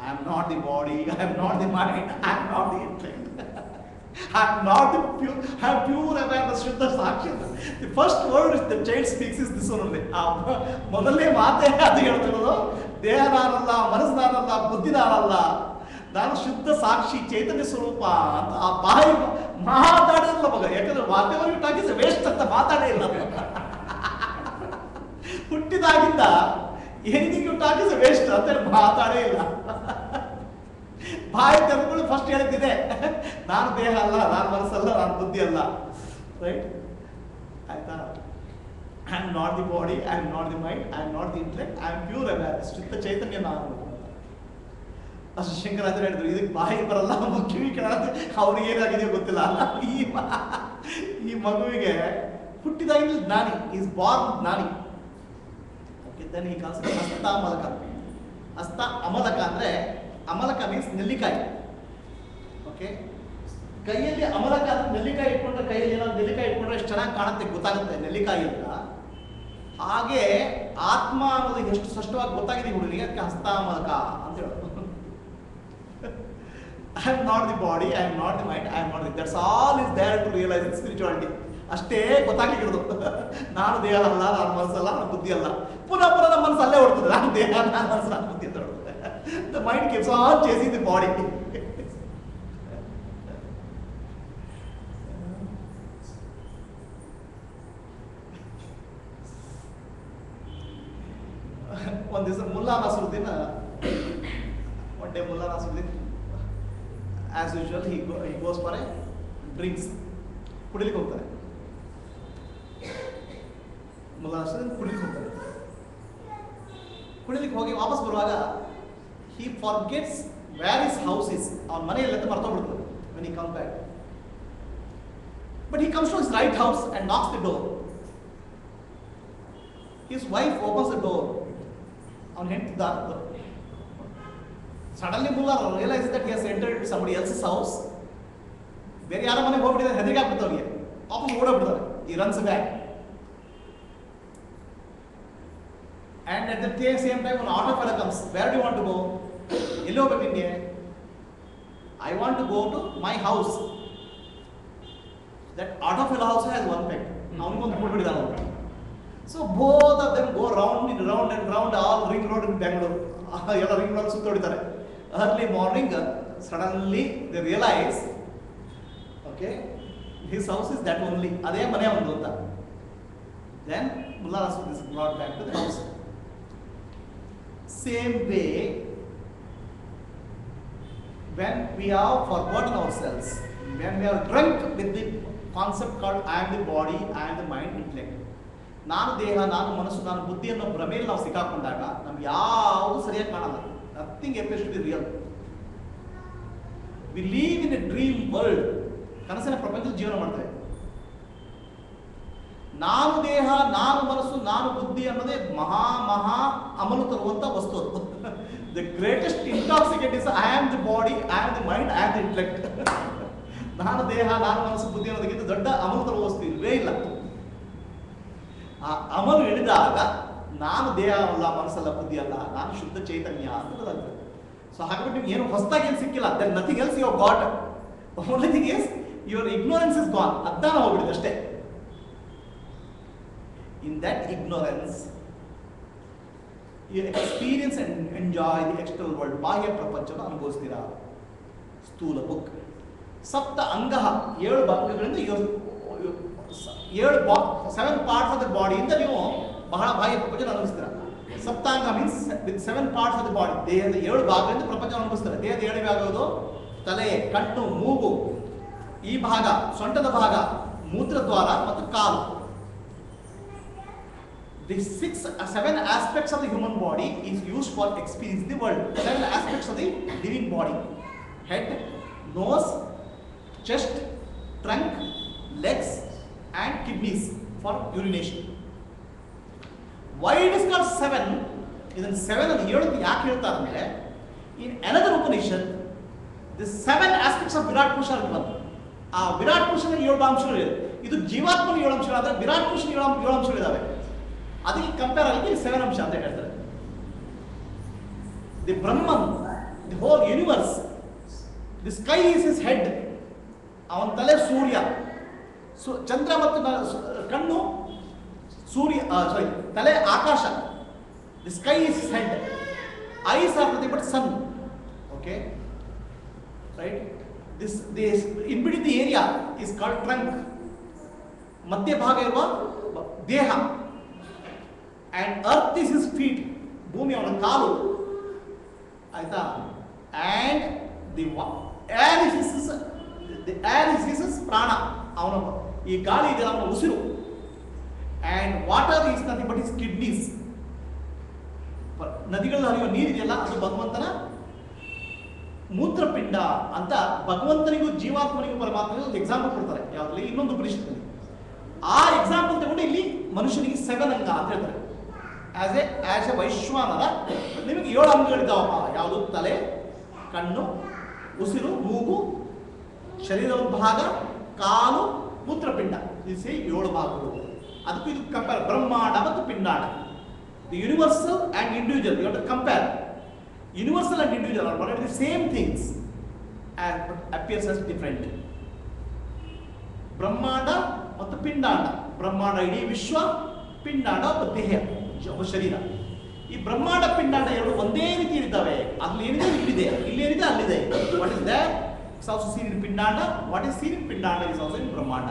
Speaker 1: I am not the body, I am not the mind, I am not the intellect. I am not the pure, I am pure awareness, Shuddha Sakshi. The first word the child speaks is this one only. ಮೊದಲನೇ ಮಾತೇ ಅದು ಹೇಳ್ತಿರೋದು, ದೇಹ ನಾನಲ್ಲ, ಮನಸ್ಸು ನಾನಲ್ಲ, ಬುದ್ಧಿ ನಾನಲ್ಲ, ನಾನು ಶುದ್ಧ ಸಾಕ್ಷಿ ಚೈತನ್ಯ ಸ್ವರೂಪ ಅಂತ ಆ ಬಾಯಿ ಮಾತಾಡಿಲ್ಲ ಮಗ. ಯಾಕಂದ್ರೆ ವಾದ್ಯವರೆಗೂ ಟಾಕಿಸ್ ವೇಸ್ಟ್ ಅಂತ ಮಾತಾಡೇ ಇಲ್ಲ. ಹುಟ್ಟಿದಾಗಿಂದ anything you talk is waste ಅಂತ ಮಾತಾಡೇ ಇಲ್ಲ. ಬಾಯಿ ತೆಗೆದುಕೊಂಡು ಫಸ್ಟ್ ಹೇಳ್ತಿದೆ, ನಾನು ದೇಹ ಅಲ್ಲ, ನಾನು ಮನಸ್ಸಲ್ಲ, ನಾನು ಬುದ್ಧಿ ಅಲ್ಲ. ರೈಟ್ ಆಯ್ತಾ? I am not the body, I am not the mind, I am not the intellect, I am pure awareness, ಶುದ್ಧ ಚೈತನ್ಯ ನಾನು. ಅಷ್ಟು ಶಂಕರಾಚಾರ್ಯ ಹೇಳಿದ್ರು, ಇದಕ್ಕೆ ಬಾಯಿ ಬರಲ್ಲ, ಕಿವಿ ಕೇಳತ್ತೆ, ಅವ್ರಿಗೆ ಏನಾಗಿದೆಯೋ ಗೊತ್ತಿಲ್ಲ. ಈ ಮಗುವಿಗೆ ಹುಟ್ಟಿದಾಗಿಂದ ಜ್ಞಾನಿ, ಈಸ್ ಬಾರ್ನ್ ಜ್ಞಾನಿ. Then he calls it hasta amalaka. Hasta amalaka ಅಂದ್ರೆ ಅಮಲಕ ಮೀನ್ಸ್ ನೆಲ್ಲಿಕಾಯಿ. ಓಕೆ, ಕೈಯಲ್ಲಿ ಅಮಲಕ ಅಂದ್ರೆ ನೆಲ್ಲಿಕಾಯಿ ಇಟ್ಕೊಂಡ್ರೆ, ಕೈಯಲ್ಲಿ ಏನಾದ್ರು ನೆಲ್ಲಿಕಾಯಿ ಇಟ್ಕೊಂಡ್ರೆ ಎಷ್ಟು ಚೆನ್ನಾಗಿ ಕಾಣುತ್ತೆ ಗೊತ್ತಾಗುತ್ತೆ ನೆಲ್ಲಿಕಾಯಿ ಅಂತ. ಹಾಗೆ ಆತ್ಮ ಅನ್ನೋದು ಎಷ್ಟು ಸ್ಪಷ್ಟವಾಗಿ ಗೊತ್ತಾಗಿದೆ ಹುಡುಗನಿಗೆ, ಅದಕ್ಕೆ ಹಸ್ತಾಮಲಕ ಅಂತ ಹೇಳೋದು. I am not the body, I am not the mind, I am not the, that's all is there to realize in spirituality. ಅಷ್ಟೇ ಗೊತ್ತಾಗ್ಲಿಕ್ಕಿರೋದು. ನಾನು ದೇಹ ಅಲ್ಲ, ನಾನು ಮನಸ್ಸಲ್ಲ, ನಾನು ಬುದ್ಧಿ ಅಲ್ಲ. ಪುನಃ ನಮ್ಮ ಮನಸ್ಸು ಅಲ್ಲೇ ಹೊಡ್ತದೆ, ನಾನು ದೇಹ, ನಾನು ಮನಸ್ಸು, ನಾನು ಬುದ್ಧಿ ಅಂತ ಹೊಡ್ತದೆ. The mind keeps on chasing the body. ಒಂದು ದಿವಸ Mulla Nasruddin, one day Mullah Nasruddin, as usual, he goes for a drinks. ಕುಡಿಲಿಕ್ಕೆ ಹೋಗ್ತಾರೆ. ಮುಲ್ಲಾ ನಸರುದ್ದೀನ್ ಕುಡಿಲಿಕ್ಕೆ ಹೋಗ್ತಾರೆ. ಕುಡಿಲಿಕ್ಕೆ ಹೋಗಿ ವಾಪಸ್ ಬರುವಾಗ he forgets where his house is. ಅವನ ಮನೆಯಲ್ಲಿ ಅಂತ ಮರ್ತೋಗ್ಬಿಡ್ತಾರೆ when he comes back. But he comes to his right house and knocks the door. His wife opens the door. ಅವನು ಹೆಂಡ್ತಿದ್ದ. Suddenly Mullah realizes that he has entered somebody else's house. ಬೇರೆ ಯಾರ ಮನೆಗೆ ಹೋಗ್ಬಿಟ್ಟಿದ್ದಾರೆ, ಹೆದರಿಕೆ ಆಗ್ಬಿಡ್ತು ಅವನಿಗೆ. ವಾಪಸ್ ಓಡೋಗ್ಬಿಡ್ತಾರೆ. He runs back. And at the same time, an auto fella comes. Where do you want to go? ಎಲ್ಲಿ ಹೋಗ್ಬೇಕು ನಿಮಗೆ? I want to go to my house. That auto fella also has one peg. ಅವನಿಗೊಂದು ಕೊಟ್ಬಿಟ್ಟಿದ್ದಾನೆ ಅವರು. So both of them go round and round and round, all ring road in Bangalore. ಎಲ್ಲ ring road ಸುತ್ತೋಡಿದ್ದಾರೆ. Early morning, suddenly they realize, okay, his house is that only. ಅದೇ ಮನೆ ಒಂದು ಅಂತ. Then Mullah Nasruddin is brought back to the house. Same way, when we have forgotten ourselves, when we are drunk with the concept called I am the body, I am the mind, intellect. ನಾನು ದೇಹ, ನಾನು ಮನಸ್ಸು, ನಾನು ಬುದ್ಧಿ ಅನ್ನೋ ಭ್ರಮೆಯಲ್ಲಿ ನಾವು ಸಿಕ್ಕಾಕೊಂಡಾಗ ನಮ್ಗೆ ಯಾವುದು ಸರಿಯಾಗಿ ಕಾಣಲ್ಲ. Nothing appears to be real. We live in a dream world. ಕನಸಿನ ಪ್ರಪಂಚದಲ್ಲಿ ಜೀವನ ಮಾಡ್ತೇವೆ. ನಾನು ದೇಹ, ನಾನು ಮನಸ್ಸು, ನಾನು ಬುದ್ಧಿ ಅನ್ನೋದೇ ಮಹಾ ಅಮಲು ತರುವಂತ ವಸ್ತು. The greatest intoxicant is I am the body, I am the mind, I am the intellect. ನಾನು ದೇಹ, ನಾನು ಮನಸ್ಸು, ಬುದ್ಧಿ ಅನ್ನೋದಕ್ಕಿಂತ ದೊಡ್ಡ ಅಮಲು ತರುವ ವಸ್ತು ಇಲ್ವೇ ಇಲ್ಲ. ಆ ಅಮಲು ಹಿಡಿದಾಗ ನಾನು ದೇಹ ಅಲ್ಲ, ಮನಸ್ಸಲ್ಲ, ಬುದ್ಧಿ ಅಲ್ಲ, ನಾನು ಶುದ್ಧ ಚೈತನ್ಯ ಅಂತ ಗೊತ್ತಾಗ್ತದೆ. ಸೊ ಹಾಗಾಗಿ ನಿಮ್ಗೆ ಏನು ಹೊಸದಾಗಿ ಏನು ಸಿಕ್ಕಿಲ್ಲ. Then nothing else you have got. Only thing is your ignorance is gone. ಅಜ್ಞಾನ ಹೋಗ್ಬಿಡಿದೆ ಅಷ್ಟೇ. In that ignorance you experience and enjoy the external world. ಬಾಹ್ಯ ಪ್ರಪಂಚವನ್ನು ಅನುಭವಿಸ್ತೀರಾ. ಸ್ಥೂಲ ಬುಕ್. ಸಪ್ತ ಅಂಗ, 7 ಭಾಗಗಳಿಂದ 7 ಪಾರ್ಟ್ಸ್ ಆಫ್ ದ ಬಾಡಿಯಿಂದ ನೀವು ಬಹಳ ಬಾಹ್ಯ ಪ್ರಪಂಚ ಅನುಭವಿಸ್ತೀರಾ. Saptanga means with 7 parts of the body. ದೇಹದ 7 ಭಾಗಗಳಿಂದ ಪ್ರಪಂಚ ಅನುಭವಿಸ್ತಾರೆ. ದೇಹದ 7 ಭಾಗ ಯಾವುದು? ತಲೆ, ಕಣ್ಣು, ಮೂಗು, ಈ ಭಾಗ, ಸೊಂಟದ ಭಾಗ, ಮೂತ್ರದ್ವಾರ ಮತ್ತು ಕಾಲು. The 7 aspects of the human body is used for experiencing the world. 7 aspects of the living body: head, nose, chest, trunk, legs, and kidneys for urination. Why it is called 7? ಇದನ್ನು 7 ಅಂತ ಹೇಳೋದು ಯಾಕೆ ಹೇಳ್ತಾರೆ ಅಂದರೆ, in another Upanishad, the 7 aspects of Virat ಪುರುಷ given. ಆ ವಿರಾಟ್ ಪುರುಷನ 7 ಅಂಶಗಳು ಇದೆ. ಇದು ಜೀವಾತ್ಮನ 7 ಅಂಶಗಳು, ಆದರೆ ವಿರಾಟ್ ಪುರುಷನ 7 ಅಂಶಗಳು ಇದಾವೆ. ಅದಕ್ಕೆ ಕಂಪೇರ್ ಆಗಿ 7 ಅಂಶ ಅಂತ ಹೇಳ್ತಾರೆ. The Brahman, the whole universe, the sky is his head. ಅವನ ತಲೆ ಸೂರ್ಯ, ಚಂದ್ರ ಮತ್ತು ಕಣ್ಣು ಸೂರ್ಯ, ತಲೆ ಆಕಾಶ. The sky is his head. Eyes are nothing but sun. Okay, right. This in between the area is called trunk. ಮಧ್ಯಭಾಗ ಇರುವ ದೇಹ. And earth is his feet. ಭೂಮಿ ಅವನ ಕಾಲು. ಆಯ್ತಾ? And the air is his ಪ್ರಾಣ. ಅವನ ಈ ಗಾಳಿ ಇದೆ ಅವನ ಉಸಿರು. And water is nothing but his kidneys. ನದಿಗಳಲ್ಲಿ ಹರಿಯುವ ನೀರಿದೆಯಲ್ಲ, ಅದು ಭಗವಂತನ ಮೂತ್ರಪಿಂಡ ಅಂತ. ಭಗವಂತನಿಗೂ ಜೀವಾತ್ಮನಿಗೂ ಪರಮಾತ್ಮನಿಗೂ ಒಂದು ಎಕ್ಸಾಂಪಲ್ ಕೊಡ್ತಾರೆ. ಯಾವುದ್ರಲ್ಲಿ? ಇನ್ನೊಂದು ಉಪನಿಷತ್ತಲ್ಲಿ. ಆ ಎಕ್ಸಾಂಪಲ್ ತಗೊಂಡು ಇಲ್ಲಿ ಮನುಷ್ಯನಿಗೆ 7 ಅಂಗ ಅಂತ ಹೇಳ್ತಾರೆ. ಆಸ್ ಎ ವೈಶ್ವಾನರ ನಿಮಗೆ 7 ಅಂಗಗಳಿದ್ದಾವಪ್ಪ. ಯಾವುದು? ತಲೆ, ಕಣ್ಣು, ಉಸಿರು, ಮೂಗು, ಶರೀರದ ಒಂದು ಭಾಗ, ಕಾಲು, ಮೂತ್ರಪಿಂಡ. ಇದು 7 ಭಾಗಗಳು. ಅದಕ್ಕೂ ಇದು ಕಂಪೇರ್. ಬ್ರಹ್ಮಾಂಡ ಮತ್ತು ಪಿಂಡಾಂಡ. The universal and individual. You have to compare. Universal and individual are not the same things and but appears as different. ಬ್ರಹ್ಮಾಂಡ ಮತ್ತು ಪಿಂಡಾಂಡ. ಬ್ರಹ್ಮಾಂಡ ಇಡೀ ವಿಶ್ವ, ಪಿಂಡಾಂಡ ಒಬ್ಬ ದೇಹ, ಒಬ್ಬ ಶರೀರ. ಈ ಬ್ರಹ್ಮಾಂಡ ಪಿಂಡಾಂಡ 2 ಒಂದೇ ರೀತಿ ಇದ್ದಾವೆ. ಅಲ್ಲಿ ಏನಿದೆ ಇಲ್ಲಿದೆ, ಇಲ್ಲಿ ಏನಿದೆ ಅಲ್ಲಿದೆ. What is that? It's also seen in pindanda. What is seen in pindanda is also in brahmanda.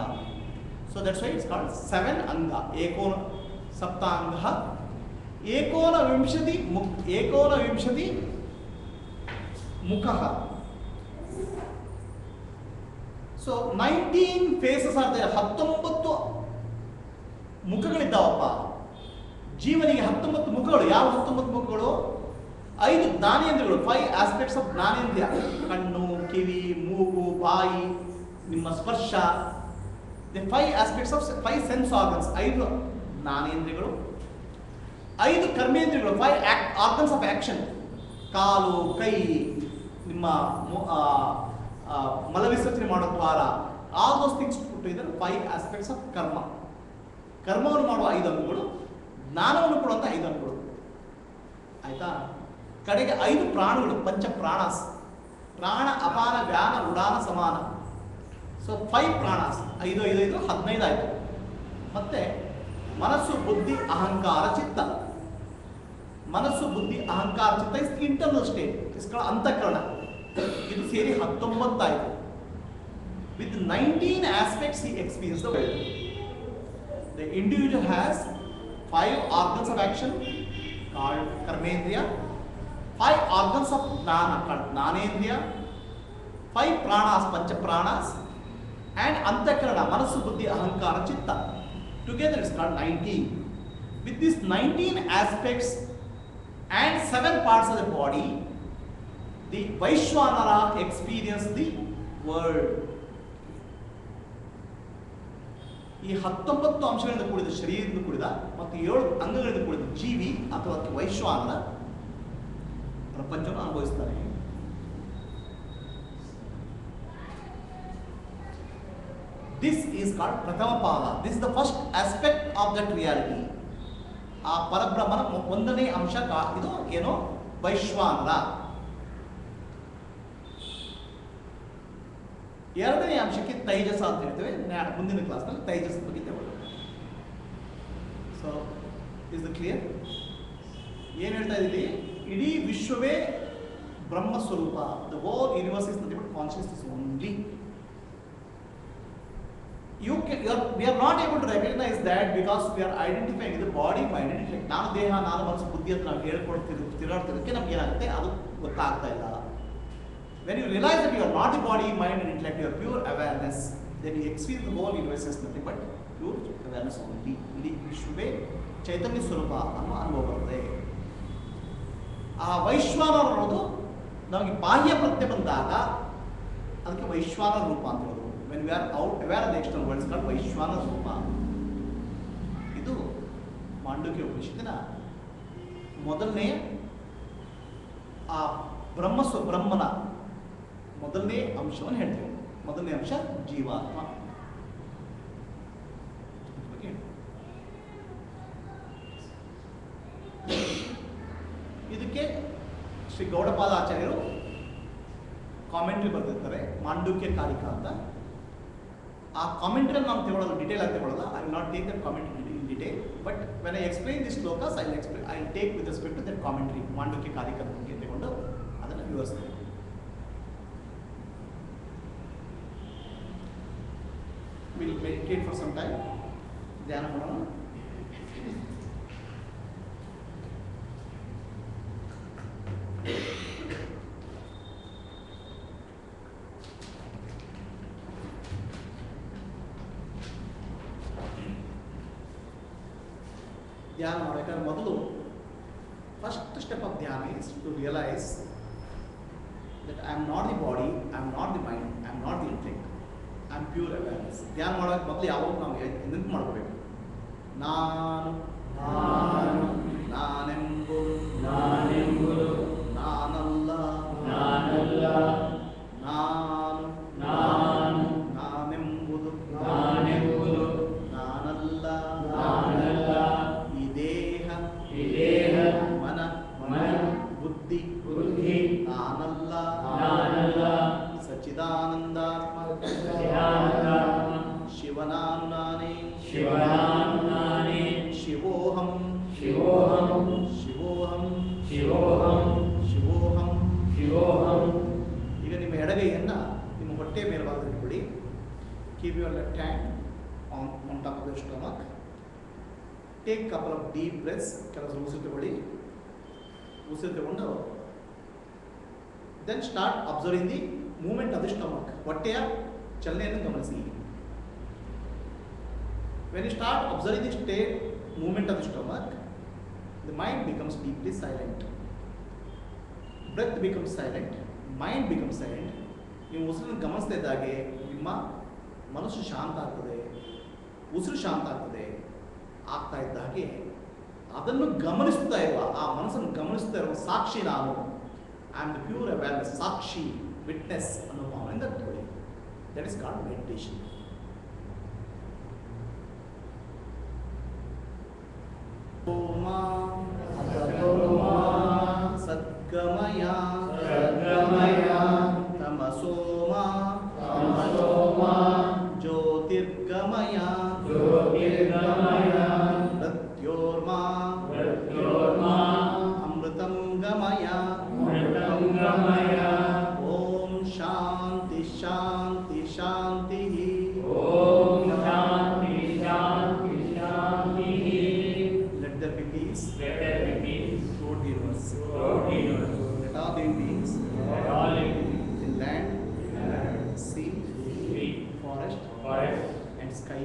Speaker 1: So that's why it's called 7 anga. ಏಕೋನ ಸಪ್ತಾಂಗ, ಏಕೋನವಿಂಶತಿ ಮುಖ. So 19 faces are there. 19 ಮುಖಗಳಿದ್ದಾವಪ್ಪ ಜೀವನಿಗೆ. 19 ಮುಖಗಳು. ಯಾವ 19 ಮುಖಗಳು? 5 ಜ್ಞಾನೇಂದ್ರಿಯಗಳು. 5 ಆಸ್ಪೆಕ್ಟ್ಸ್ ಆಫ್ ಜ್ಞಾನೇಂದ್ರಿಯ. ಕಣ್ಣು, ಕಿವಿ, ಮೂಗು, ಬಾಯಿ, ನಿಮ್ಮ ಸ್ಪರ್ಶ. The 5 aspects of 5 sense organs. 5 ಜ್ಞಾನೇಂದ್ರಿಯಗಳು. 5 ಕರ್ಮೇಂದ್ರಿಯಗಳು. 5 ಆರ್ಗನ್ಸ್ ಆಫ್ ಆಕ್ಷನ್. ಕಾಲು, ಕೈ, ನಿಮ್ಮ ಮಲವಿಸರ್ಜನೆ ಮಾಡೋ ದ್ವಾರ. All those things together 5 aspects of karma. ಕರ್ಮವನ್ನು ಮಾಡುವ 5 ಅಂಗಗಳು, ಜ್ಞಾನವನ್ನು ಕೊಡುವಂಥ 5 ಅಂಗಗಳು. ಆಯ್ತಾ? ಕಡೆಗೆ 5 ಪ್ರಾಣಗಳು, ಪಂಚ ಪ್ರಾಣಾಸ್. ಪ್ರಾಣ, ಅಪಾನ, ವ್ಯಾನ, ಉಡಾನ, ಸಮಾನ. ಸೊ 5 ಪ್ರಾಣಾಸ್. 5 5 5 15 ಆಯಿತು. ಮತ್ತೆ ಮನಸ್ಸು, ಬುದ್ಧಿ, ಅಹಂಕಾರ, ಚಿತ್ತ. ಮನಸ್ಸು, ಬುದ್ಧಿ, ಅಹಂಕಾರ, ಚಿತ್ತ ಇಸ್ ಇಂಟರ್ನಲ್ ಸ್ಟೇಟ್. ಇಸ್ಗಳ ಅಂತಃಕರಣ. ಇದು ಸೇರಿ 19 ಆಯಿತು. With 19 aspects he experienced the world. The individual has 5 organs of action called karmendriya, 5 organs of jnana called jnanendriya, 5 pranas, pancha pranas, and antakarana, manasu, buddhi, ahankara, chitta. Together it's called 19. With these 19 aspects and 7 parts of the body, the Vaishwanara experienced the world. ಈ 19 ಅಂಶಗಳಿಂದ ಕೂಡಿದ ಶರೀರದಿಂದ ಕೂಡಿದ ಮತ್ತು 7 ಅಂಗಗಳಿಂದ ಕೂಡಿದ ಜೀವಿ ಅಥವಾ ವೈಶ್ವಾನರ ಪ್ರಪಂಚವನ್ನು ಅನುಭವಿಸ್ತಾನೆ. This is called Pratamapada. This is the first aspect of that reality. ಆ ಪರಬ್ರಹ್ಮನ 1ನೇ ಅಂಶ ಇದು ಏನು? ವೈಶ್ವಾನರ. ಎರಡನೇ ಅಂಶಕ್ಕೆ ತೈಜಸ ಅಂತ ಹೇಳ್ತೇವೆ. ಮುಂದಿನ ಕ್ಲಾಸ್ನಲ್ಲಿ ತೈಜಸ್ ಬಗ್ಗೆ ತಗೊಳ್ಳೋಣ. So is the clear? ಏನು ಹೇಳ್ತಾ ಇದ್ದೀವಿ? ಇಡೀ ವಿಶ್ವವೇ ಬ್ರಹ್ಮ ಸ್ವರೂಪ. The whole universe is nothing but consciousness only. We are not able to recognize that because we are identifying the body, mind and intellect. ನಾನು ದೇಹ, ನಾನು ಮನಸ್ಸು, ಬುದ್ಧಿ ಅಂತ ನಾವು ತಿರುಗಾಡ್ತಿರೋದಕ್ಕೆ ನಮ್ಗೆ ಏನಾಗುತ್ತೆ ಅದು ಗೊತ್ತಾಗ್ತಾ ಇಲ್ಲ. When you realize that you are not the body, mind and intellect, you are pure awareness, then you experience the whole universe as nothing but pure awareness only. ಇಡೀ ವಿಶ್ವವೇ ಚೈತನ್ಯ ಸ್ವರೂಪ ಅನ್ನೋ ಅನುಭವ ಬರುತ್ತೆ. ಆ ವೈಶ್ವಾನರ ಅನ್ನೋದು ನಮಗೆ ಬಾಹ್ಯ ಪ್ರಜ್ಞೆ ಬಂದಾಗ ಅದಕ್ಕೆ ವೈಶ್ವಾನರ ರೂಪ ಅಂತ ಹೇಳೋದು. When we are aware of the external world, it's called ವೈಶ್ವಾನರ ರೂಪ. ಇದು ಮಾಂಡುಕ್ಯ ಉಪನಿಷತ್ತಿನ ಮೊದಲನೇ ಆ ಬ್ರಹ್ಮನ ಮೊದಲನೇ ಅಂಶವನ್ನು ಹೇಳ್ತೇವೆ. ಮೊದಲನೇ ಅಂಶ ಜೀವಾತ್ಮ. ಇದಕ್ಕೆ ಶ್ರೀ ಗೌಡಪಾದ ಆಚಾರ್ಯರು ಕಾಮೆಂಟ್ರಿ ಬರೆದಿರ್ತಾರೆ, ಮಾಂಡುಕ್ಯ ಕಾರಿಕ ಅಂತ. ಆ ಕಾಮೆಂಟ್ರಿ ನಾವು ತಗೊಳ್ಳೋದು, ಡಿಟೇಲ್ ಆಗಿ ತಗೊಳ್ಳೋಲ್ಲ. I will not take that commentary in detail, but when I explain this shlokas I take with respect to that commentary. Mandukya Karika ಬಗ್ಗೆ ತಗೊಂಡು ಅದನ್ನು ವಿವರಿಸ್ತೇನೆ. Will meditate for some time. ಧ್ಯಾನ ಮಾಡೋಣ. ಧ್ಯಾನ ಮಾಡಬೇಕಾದ್ರೆ ಮೊದಲು first step of dhyana is to realise that I am not the body, I am not the mind, I am not the intellect, I am pure awareness. ಧ್ಯಾನ ಮಾಡೋಕ್ಕೆ ಮೊದಲು ಯಾವಾಗ ನಾವು ನೆನಪು ಮಾಡ್ಕೋಬೇಕು, ನಾನು ನಾನೆಂಬುದು ನಾನಲ್ಲ, ನಾನು ನಾನೆಂಬುದು ನಾನಲ್ಲ, ಈ ದೇಹ ಮನ ಬುದ್ಧಿ ನಾನಲ್ಲ, ಸಚ್ಚಿದಾನಂದಾತ್ಮ ಶಿವನಾನು ನಾನೇ, ಶಿವೋಹಂ ಈಗ ನಿಮ್ಮ ಎಡಗೈಯನ್ನ ನಿಮ್ಮ ಹೊಟ್ಟೆ ಮೇಲ್ಭಾಗದಲ್ಲಿ ಇಟ್ಬಿಡಿ. Keep your left hand on top of your stomach. Take couple of deep breaths. ಕೆಲವು ಉಸಿರು ತಗೊಳ್ಳಿ. ಉಸಿರು ತಗೊಂಡು then start observing the movement of the stomach. ಹೊಟ್ಟೆಯ ಚಲನೆಯನ್ನು ಗಮನಿಸಿ. When you start observing the movement of the stomach, the mind becomes deeply silent. Breath becomes silent, mind becomes silent. ನೀವು ಉಸಿರನ್ನು ಗಮನಿಸ್ತಾ ಇದ್ದಾಗೆ ನಿಮ್ಮ ಮನಸ್ಸು ಶಾಂತ ಆಗ್ತದೆ, ಉಸಿರು ಶಾಂತ ಆಗ್ತಾ ಇದ್ದ ಹಾಗೆ ಅದನ್ನು ಗಮನಿಸ್ತಾ ಇರುವ, ಆ ಮನಸ್ಸನ್ನು ಗಮನಿಸ್ತಾ ಇರುವ ಸಾಕ್ಷಿ ನಾನು. I am the pure awareness, sakshi, witness ಅನ್ನೋ ಭಾವನೆಯಿಂದ ತಗೊಳ್ಳಿ. That is called meditation. ಸದ್ಗಮಯ ತಮಸೋಮ ಜ್ಯೋತಿರ್ಗಮಯ ಮೃತ್ಯೋರ್ಮಾ ಅಮೃತಂ ಗಮಯ. ಓಂ ಶಾಂತಿ ಶಾಂತಿ ಶಾಂತಿ. Let there be peace throughout the universe. Let all living beings in land, sea, forest, and sky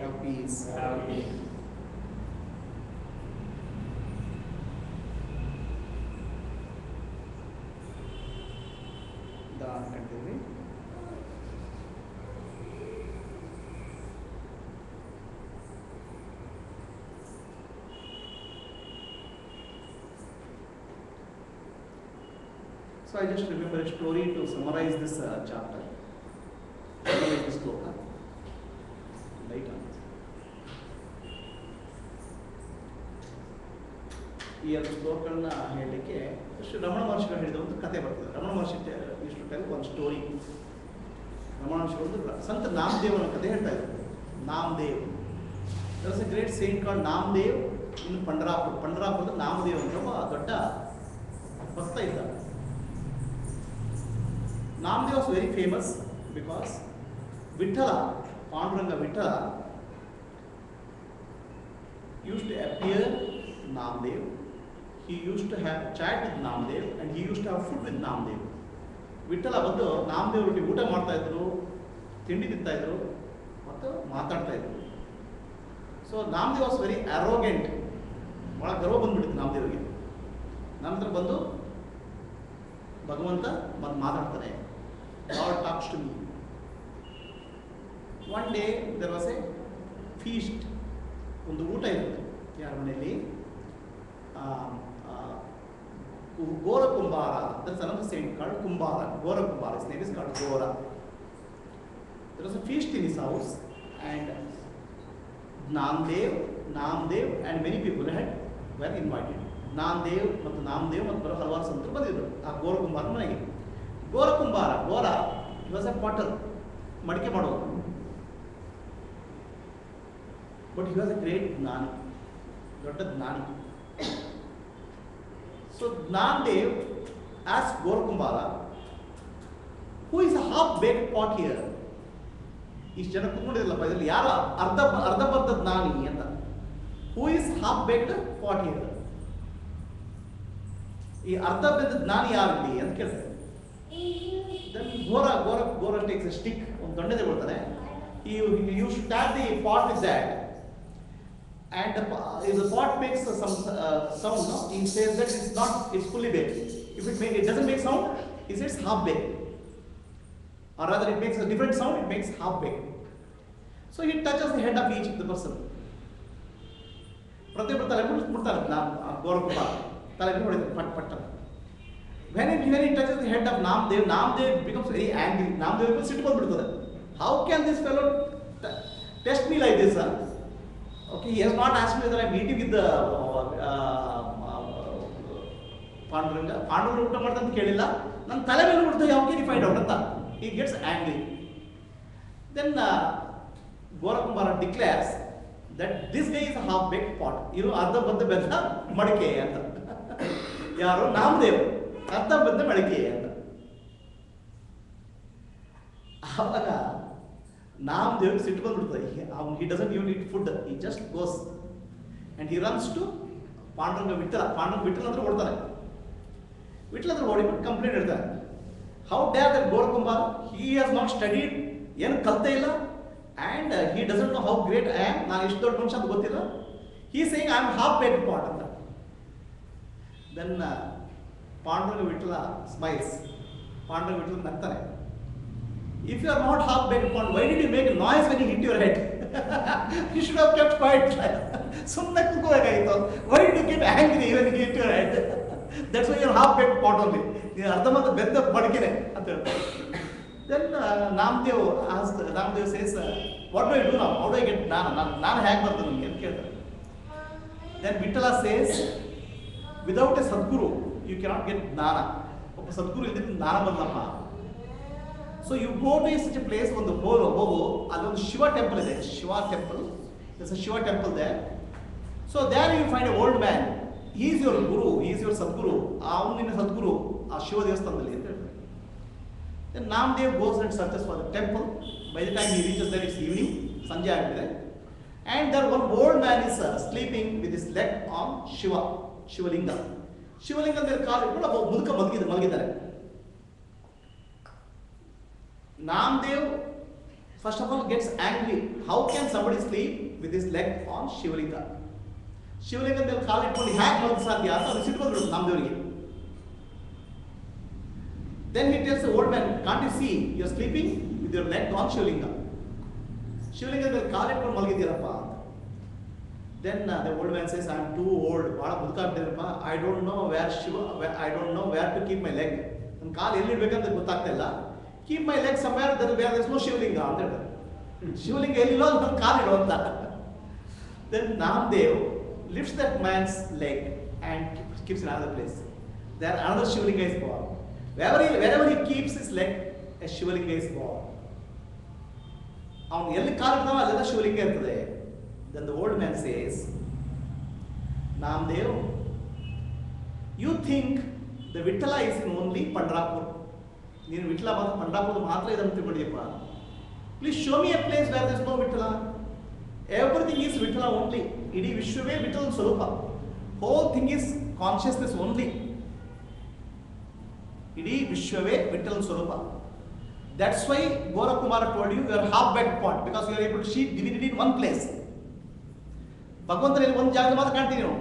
Speaker 1: have peace. Dhan continue. So I just remember a story to summarize this chapter. Summarize this sloka. Light on. ಈ ಎರಡು ಶ್ಲೋಕಗಳನ್ನ ಹೇಳಲಿಕ್ಕೆ ಶ್ರೀ ರಮಣ ಮಹರ್ಷಿಗಳು ಹೇಳಿದ ಒಂದು ಕತೆ ಬರ್ತದೆ. ರಮಣ ಮಹರ್ಷಿ ಇಷ್ಟು time ಒಂದು ಸ್ಟೋರಿ. ರಮಣಾಂಶಗಳು ಸಂತ ನಾಮದೇವನ ಕಥೆ ಹೇಳ್ತಾ ಇದ್ರು. Namdev, there is a great saint called Namdev in Pandharpur. ಪಂಡರಾಪುರದ ನಾಮದೇವ್ ಅಂತ ಒಬ್ಬ ದೊಡ್ಡ ಭಕ್ತ ಇದ್ದ. Namdev was very famous because Vitthala, Panduranga Vitthala used to appear Namdev. He used to have chat with Namdev and he used to have food with Namdev. Vitthal ಬಂದು ನಾಮದೇವ್ ರೊಟ್ಟಿ ಊಟ ಮಾಡ್ತಾ ಇದ್ರು, ತಿಂಡಿ ತಿಂತಾ ಇದ್ರು ಮತ್ತು ಮಾತಾಡ್ತಾ ಇದ್ರು. So Namdev was very arrogant, ಭಾಳ ಗರ್ವ ಬಂದ್ಬಿಟ್ಟಿತ್ತು ನಾಮದೇವ್ರಿಗೆ. ನಂತರ ಬಂದು ಭಗವಂತ ಬಂದು ಮಾತಾಡ್ತಾನೆ, God talks to me. One day there was a feast, ಒಂದು ಊಟ ಇರುತ್ತೆ ಯಾರ ಮನೆಯಲ್ಲಿ. ಗೋರ ಕುಂಬಾರ, ದಟ್ಸ್ another saint called ಕುಂಬಾರ, ಗೋರ ಕುಂಬಾರ, his name is called Gora. There was a feast in his house and Namdev and many people were invited. Namdev ಮತ್ತು ಬರೋ ಹಲವಾರು ಸಂತರು ಬಂದಿದ್ರು ಆ ಗೋರ ಕುಂಬಾರ ಮನೆಗೆ. ಗೋರ he was a potter, ಮಡಿಕೆ ಮಾಡೋದು. But he was a great ಜ್ಞಾನಿ, ದೊಡ್ಡ ಜ್ಞಾನಿ. So Namdev asked Gorakumbara, who is a half-baked pot here? ಇಷ್ಟು ಜನ ಕೂತ್ಕೊಂಡಿರಲ್ಲಪ್ಪ ಇದರಲ್ಲಿ ಯಾರು ಅರ್ಧಬರ್ಧ ಜ್ಞಾನಿ ಅಂತ. Who is half-baked pot here? ಈ ಅರ್ಧಬರ್ಧ ಜ್ಞಾನಿ ಯಾರಲ್ಲಿ ಅಂತ ಕೇಳ್ತಾರೆ. Then Gora takes a stick, ಒಂದು ದೊಣ್ಣೆ ತಗೊಳ್ತಾನೆ. You should tap the pot with that. And if the pot makes some sound, no? He says that it's fully baked. If it doesn't make sound, he says half baked. Or rather, it makes a different sound, it makes half baked. So he touches the head of each of the person. ಪ್ರತಿಯೊಬ್ಬರು ತಲೆ ಮುಟ್ತಾರೆ. ಗೋರಕುಂಬಾರ ತಲೆ ಹೊಡಿತಾರೆ ಪಟ್ ಪಟ್ ಅಂತ. When he touches the head of Namdev becomes very angry. Namdev ಸಿಟ್ಟು ಬಂದ್ಬಿಡ್ತದೆ. How can this fellow test me like this? Okay, he has not asked me whether I am eating with the Panduranga ಊಟ ಮಾಡ್ದಂತ ಕೇಳಿಲ್ಲ, ನನ್ನ ತಲೆ ಮೇಲೆ ಬಿಡ್ತದೆ, how can he find out ಅಂತ. He gets angry. Then Gorakumbara declares that this guy is a half-baked pot. ಇವರು ಅರ್ಧಬದ್ಧ ಬೆಂದ ಮಡಿಕೆ ಅಂತ. ಯಾರು? ನಾಮದೇವ್ ಅರ್ಧಬದ್ಧ ಮಡಿಕೆ ಅಂತ. ಆವಾಗ Namdev ಸಿಟ್ಟು ಬಂದ್ಬಿಡ್ತದೆ. He doesn't even eat food, he just goes and he runs to Panduranga Vittala ಹತ್ರ ಓಡ್ತಾನೆ. ವಿಠಲ ಹತ್ರ ಓಡಿಬಿಟ್ಟು ಕಂಪ್ಲೇಂಟ್ ಹೇಳ್ತಾನೆ, how dare that Gorakumbara, he has not studied, ಏನು ಕಲ್ತೇ ಇಲ್ಲ, and he doesn't know how great I am, ನಾನು ಎಷ್ಟು ದೊಡ್ಡ ಮನುಷ್ಯ ಅಂತ ಗೊತ್ತಿಲ್ಲ, he is saying I am half-baked pot ಅಂತ. Then Panduranga Vittala smiles. Panduranga Vittala ನಗ್ತಾನೆ. If you are not half-baked pot, why did you make a noise when you hit your head? You should have kept quiet. ಸುಮ್ಮನೆ ಕೂತ್ಕೋಬೇಕಾಗಿತ್ತು. Why did you get angry when you hit your head? That's why you are half-baked pot only. ನೀನು ಅರ್ಧಮರ್ಧ ಬೆಂದ ಮಡಿಕೆನೆ ಅಂತ ಹೇಳ್ತಾರೆ. Then Namdev says, what do I do now? How do I get ನಾನು ಹೇಗೆ ಬರ್ತದೆ ನನಗೆ ಅಂತ ಕೇಳ್ತಾರೆ. Then Vittala says, without a Sadguru, you cannot get ಜ್ಞಾನ. ಒಬ್ಬ ಸದ್ಗುರು ಇದ್ರೆ ಜ್ಞಾನ ಬರಲಪ್ಪ. So you go to such a place, ಒಂದು ಹೋಗು, ಅಲ್ಲೊಂದು ಶಿವ ಟೆಂಪಲ್ ಇದೆ, Shiva temple. There's a Shiva temple there. So there you find an old man. He is your guru, he is your Sadguru. ಅವನು ನಿನ್ನ ಸದ್ಗುರು ಆ ಶಿವ ದೇವಸ್ಥಾನದಲ್ಲಿ ಅಂತ ಹೇಳ್ತಾರೆ. Then Namdev goes and searches for the temple. By the time he reaches there, it's evening, ಸಂಜೆ ಆಗಿದೆ. And there one old man is sleeping with his leg on ಶಿವಲಿಂಗ. ಶಿವಲಿಂಗ ಮೇಲೆ ಕಾಲು ಇಟ್ಕೊಂಡು ಒಬ್ಬ ಮುದುಕ ಮಲಗಿದ್ದಾರೆ. Namdev first of all gets angry. How can somebody sleep with his leg on ಶಿವಲಿಂಗ? ಶಿವಲಿಂಗ ಮೇಲೆ ಕಾಲು ಇಟ್ಕೊಂಡು hack ಮಾಡೋದು ಸಾಧ್ಯ ಅಂತ ಅವ್ರು ಸಿಟ್ಟು ಬಂದ್ಬಿಡುತ್ತೆ ನಾಮದೇವರಿಗೆ. Then he tells the old man, can't you see you are sleeping with your leg on ಶಿವಲಿಂಗ? ಶಿವಲಿಂಗ ಮೇಲೆ ಕಾಲು ಇಟ್ಕೊಂಡು ಮಲಗಿದ್ದೀರಪ್ಪ ಅಂತ. Then the old man says, I am too old. ಬಹಳ ಮುದುಕ ಆಗ್ತಿರಪ್ಪ. I don't know where to keep my leg. ನನ್ನ ಕಾಲು ಎಲ್ಲಿ ಇಡ್ಬೇಕಂತ ಗೊತ್ತಾಗ್ತಾ ಇಲ್ಲ. Keep my leg somewhere where there is no ಶಿವಲಿಂಗ ಅಂತ ಹೇಳ್ತಾರೆ. ಶಿವಲಿಂಗ ಎಲ್ಲಿಲ್ಲೋ ಅಂತ ಕಾಲು ಇಡು ಅಂತ. Then Namdev lifts that man's leg and keeps in another place. There another Shivalinga is born. Wherever he keeps his leg, a Shivalinga is born. ಅವನು ಎಲ್ಲಿ ಕಾಲಿಡ್ತಾವ ಅಲ್ಲೆಲ್ಲ ಶಿವಲಿಂಗ ಇರ್ತದೆ. Then the old man says, Namdev, you think the Vittala is in only Pandrapur. ನೀನು ವಿಠಲ ಬಂದು ಪಂಡ್ರಾಪುರ ಮಾತ್ರ ಇದನ್ನು ತಿಳ್ಕೊಂಡಿಯಪ್ಪ. Please show me a place where there is no Vittala. Everything is Vittala only. ಇಡೀ ವಿಶ್ವವೇ ವಿಠಲ ಸ್ವರೂಪ. Whole thing is consciousness only. ಇಡೀ ವಿಶ್ವವೇ ವಿಠಲ ಸ್ವರೂಪ. That's why Gorakumara told you are half-baked pot, because you are able to see divinity in one place. ಭಗವಂತನಲ್ಲಿ ಒಂದು ಜಾಗದಲ್ಲಿ ಮಾತ್ರ ಕಾಣ್ತೀನಿ ನೀವು.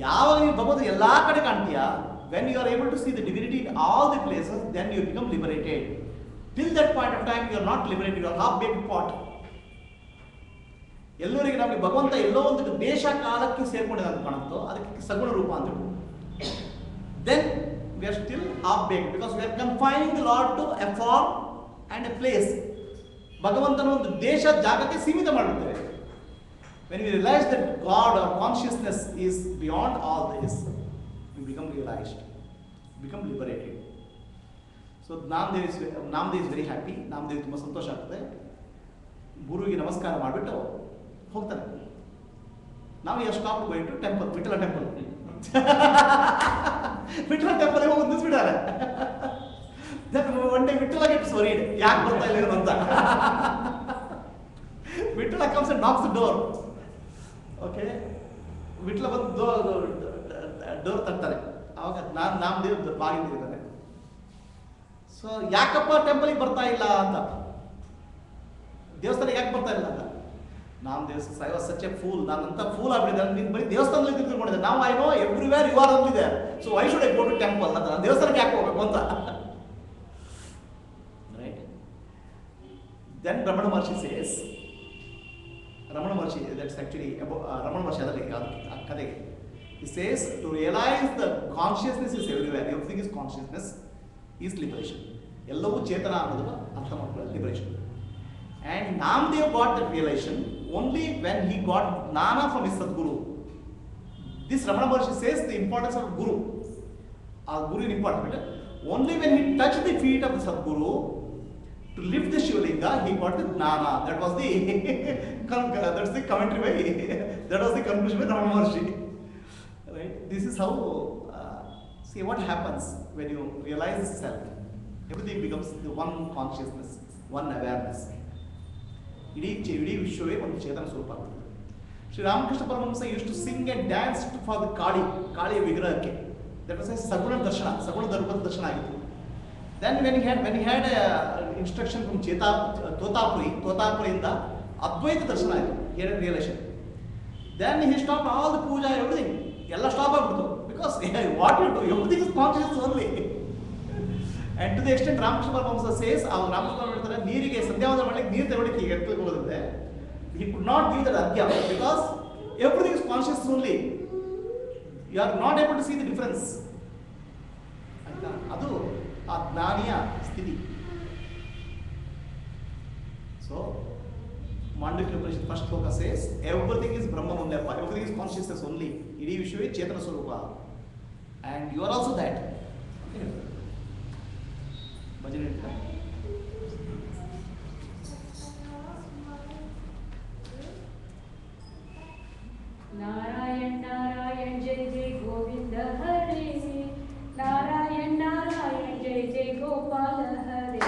Speaker 1: ಯಾವಾಗ ನೀವು ಭಗವಂತ ಎಲ್ಲಾ ಕಡೆ ಕಾಣ್ತೀಯಾ, when you are able to see the divinity in all the places, then you become liberated. Till that point of time you are not liberated, you are half-baked pot. ಎಲ್ಲರಿಗೆ ನಮಗೆ ಭಗವಂತ ಎಲ್ಲೋ ಒಂದು ದೇಶ ಕಾಲಕ್ಕೆ ಸೇರ್ಕೊಂಡಿದೆ ಅಂತ ಕಾಣುತ್ತೋ ಅದಕ್ಕೆ ಸಗುಣ ರೂಪ ಅಂತ ಹೇಳಿ. Then we are still half-baked because we are confining the Lord to a form and a place. ಭಗವಂತನ ಒಂದು ದೇಶ ಜಾಗಕ್ಕೆ ಸೀಮಿತ ಮಾಡುತ್ತೇವೆ. When we realize that God or consciousness is beyond all this, we become realized, become liberated. So Namdev is very happy. Namdev ತುಂಬಾ ಸಂತೋಷ ಆಗ್ತದೆ. ಗುರುವಿಗೆ ನಮಸ್ಕಾರ ಮಾಡಿಬಿಟ್ಟು ಹೋಗ್ತಾನೆ. Now he has stopped going to temple, Vittala temple. Vittala temple ಹೋಗಿ ನಿಲ್ಲಿಸ್ಬಿಟ್ಟಾರೆ. Then one day Vittala gets worried. ಯಾಕೆ ಬರ್ತಾ ಇಲ್ಲ ಅಂತ. Vittala comes and knocks the door. Okay, Vitla ಬಂದು ಡೋರ್ ತರ್ತಾರೆ. ಅವಾಗ ನಾಮದೇವ್ ಬಾಗಿಲಿದ್ದಾನೆ. ಸೊ ಯಾಕಪ್ಪ ಟೆಂಪಲ್ಗೆ ಬರ್ತಾ ಇಲ್ಲ ಅಂತ, ದೇವಸ್ಥಾನಕ್ಕೆ ಯಾಕೆ ಬರ್ತಾ ಇಲ್ಲ ಅಂತ. Namdev I was such a fool, ನಾನಂತ ಫೂಲ್ ಆಗ್ಬಿಟ್ಟಿದ್ದೆ. ನೀನು ಬರೀ ದೇವಸ್ಥಾನದಲ್ಲಿ ತಿಳ್ಕೊಂಡಿದ್ದೆ. ನಾವು I know everywhere you are ಅಂತಿದೆ. So why should I go to temple ಅಂತ, ನಾನು ದೇವಸ್ಥಾನಕ್ಕೆ ಯಾಕೆ ಹೋಗ್ಬೇಕು ಅಂತ. Right. Then Ramana Maharshi says, Ramana Maharshi, that's actually about Ramana Maharshi adalli kadege. He says to realize the consciousness is everywhere, everything is consciousness, is liberation. Ellavu chetana annodu artha ಮಾಡ್ಕೊಳ್ಳೋದು liberation. And Namdev got that realization only when he got gnana from his Sadguru. This Ramana Maharshi says the importance of Guru. Our Guru is important. Only when he touched the feet of the Sadguru to lift the Shivalinga, he got the gnana. That was the that's the commentary by that was the conclusion by Ramana Maharshi. Right? This is how see what happens when you realize the self. Everything becomes the one consciousness, one awareness. ಇಡೀ ವಿಶ್ವವೇ ಒಂದು ಚೇತನ ಸ್ವರೂಪ. Shri Ramakrishna Paramahamsa used to sing and dance for the ಕಾಳಿಯ ವಿಗ್ರಹಕ್ಕೆ. That was a ಸಗುಣ ದರ್ಶನ, ಸಗುಣ ದರ್ಶನ ಆಗಿತ್ತು. Then when he had instruction from ತೋತಾಪುರಿಯಿಂದ ಅದ್ವೈತ ದರ್ಶನ ಆಯಿತು. He had a realization. Then he stopped all the puja, everything. ಎಲ್ಲ ಸ್ಟಾಪ್ ಆಗ್ಬಿಡ್ತು. Because what you do, everything is consciousness only. And to the extent Ramakrishna Paramahamsa says, Ramakrishna ಹೇಳ್ತಾರೆ, ನೀರಿಗೆ ಸಂಧ್ಯಾವಂದನ ಮಾಡಲಿಕ್ಕೆ ನೀರು ತಗೊಳ್ಳಿಕ್ಕೆ ಈಗ ಎತ್ತಲಿಕ್ಕೆ ಹೋಗೋದಿದೆ. He could not give that argya because everything is conscious only. You are not able to see the difference. ಅದು ಆ ಜ್ಞಾನಿಯ ಸ್ಥಿತಿ. ಸೊ ಮಾಂಡವ್ಯ ಉಪನಿಷತ್ ಫಸ್ಟ್ ಶ್ಲೋಕ says everything is Brahma only, everything is consciousness only. ಇಡೀ ವಿಶ್ವವೇ ಚೇತನ ಸ್ವರೂಪ. And you are also that. ಭಜನೆ ಹೇಳ್ತಾರೆ.
Speaker 2: नारायण नारायण जय जय गोविंद हरे, नारायण नारायण जय जय गोपाल हरे.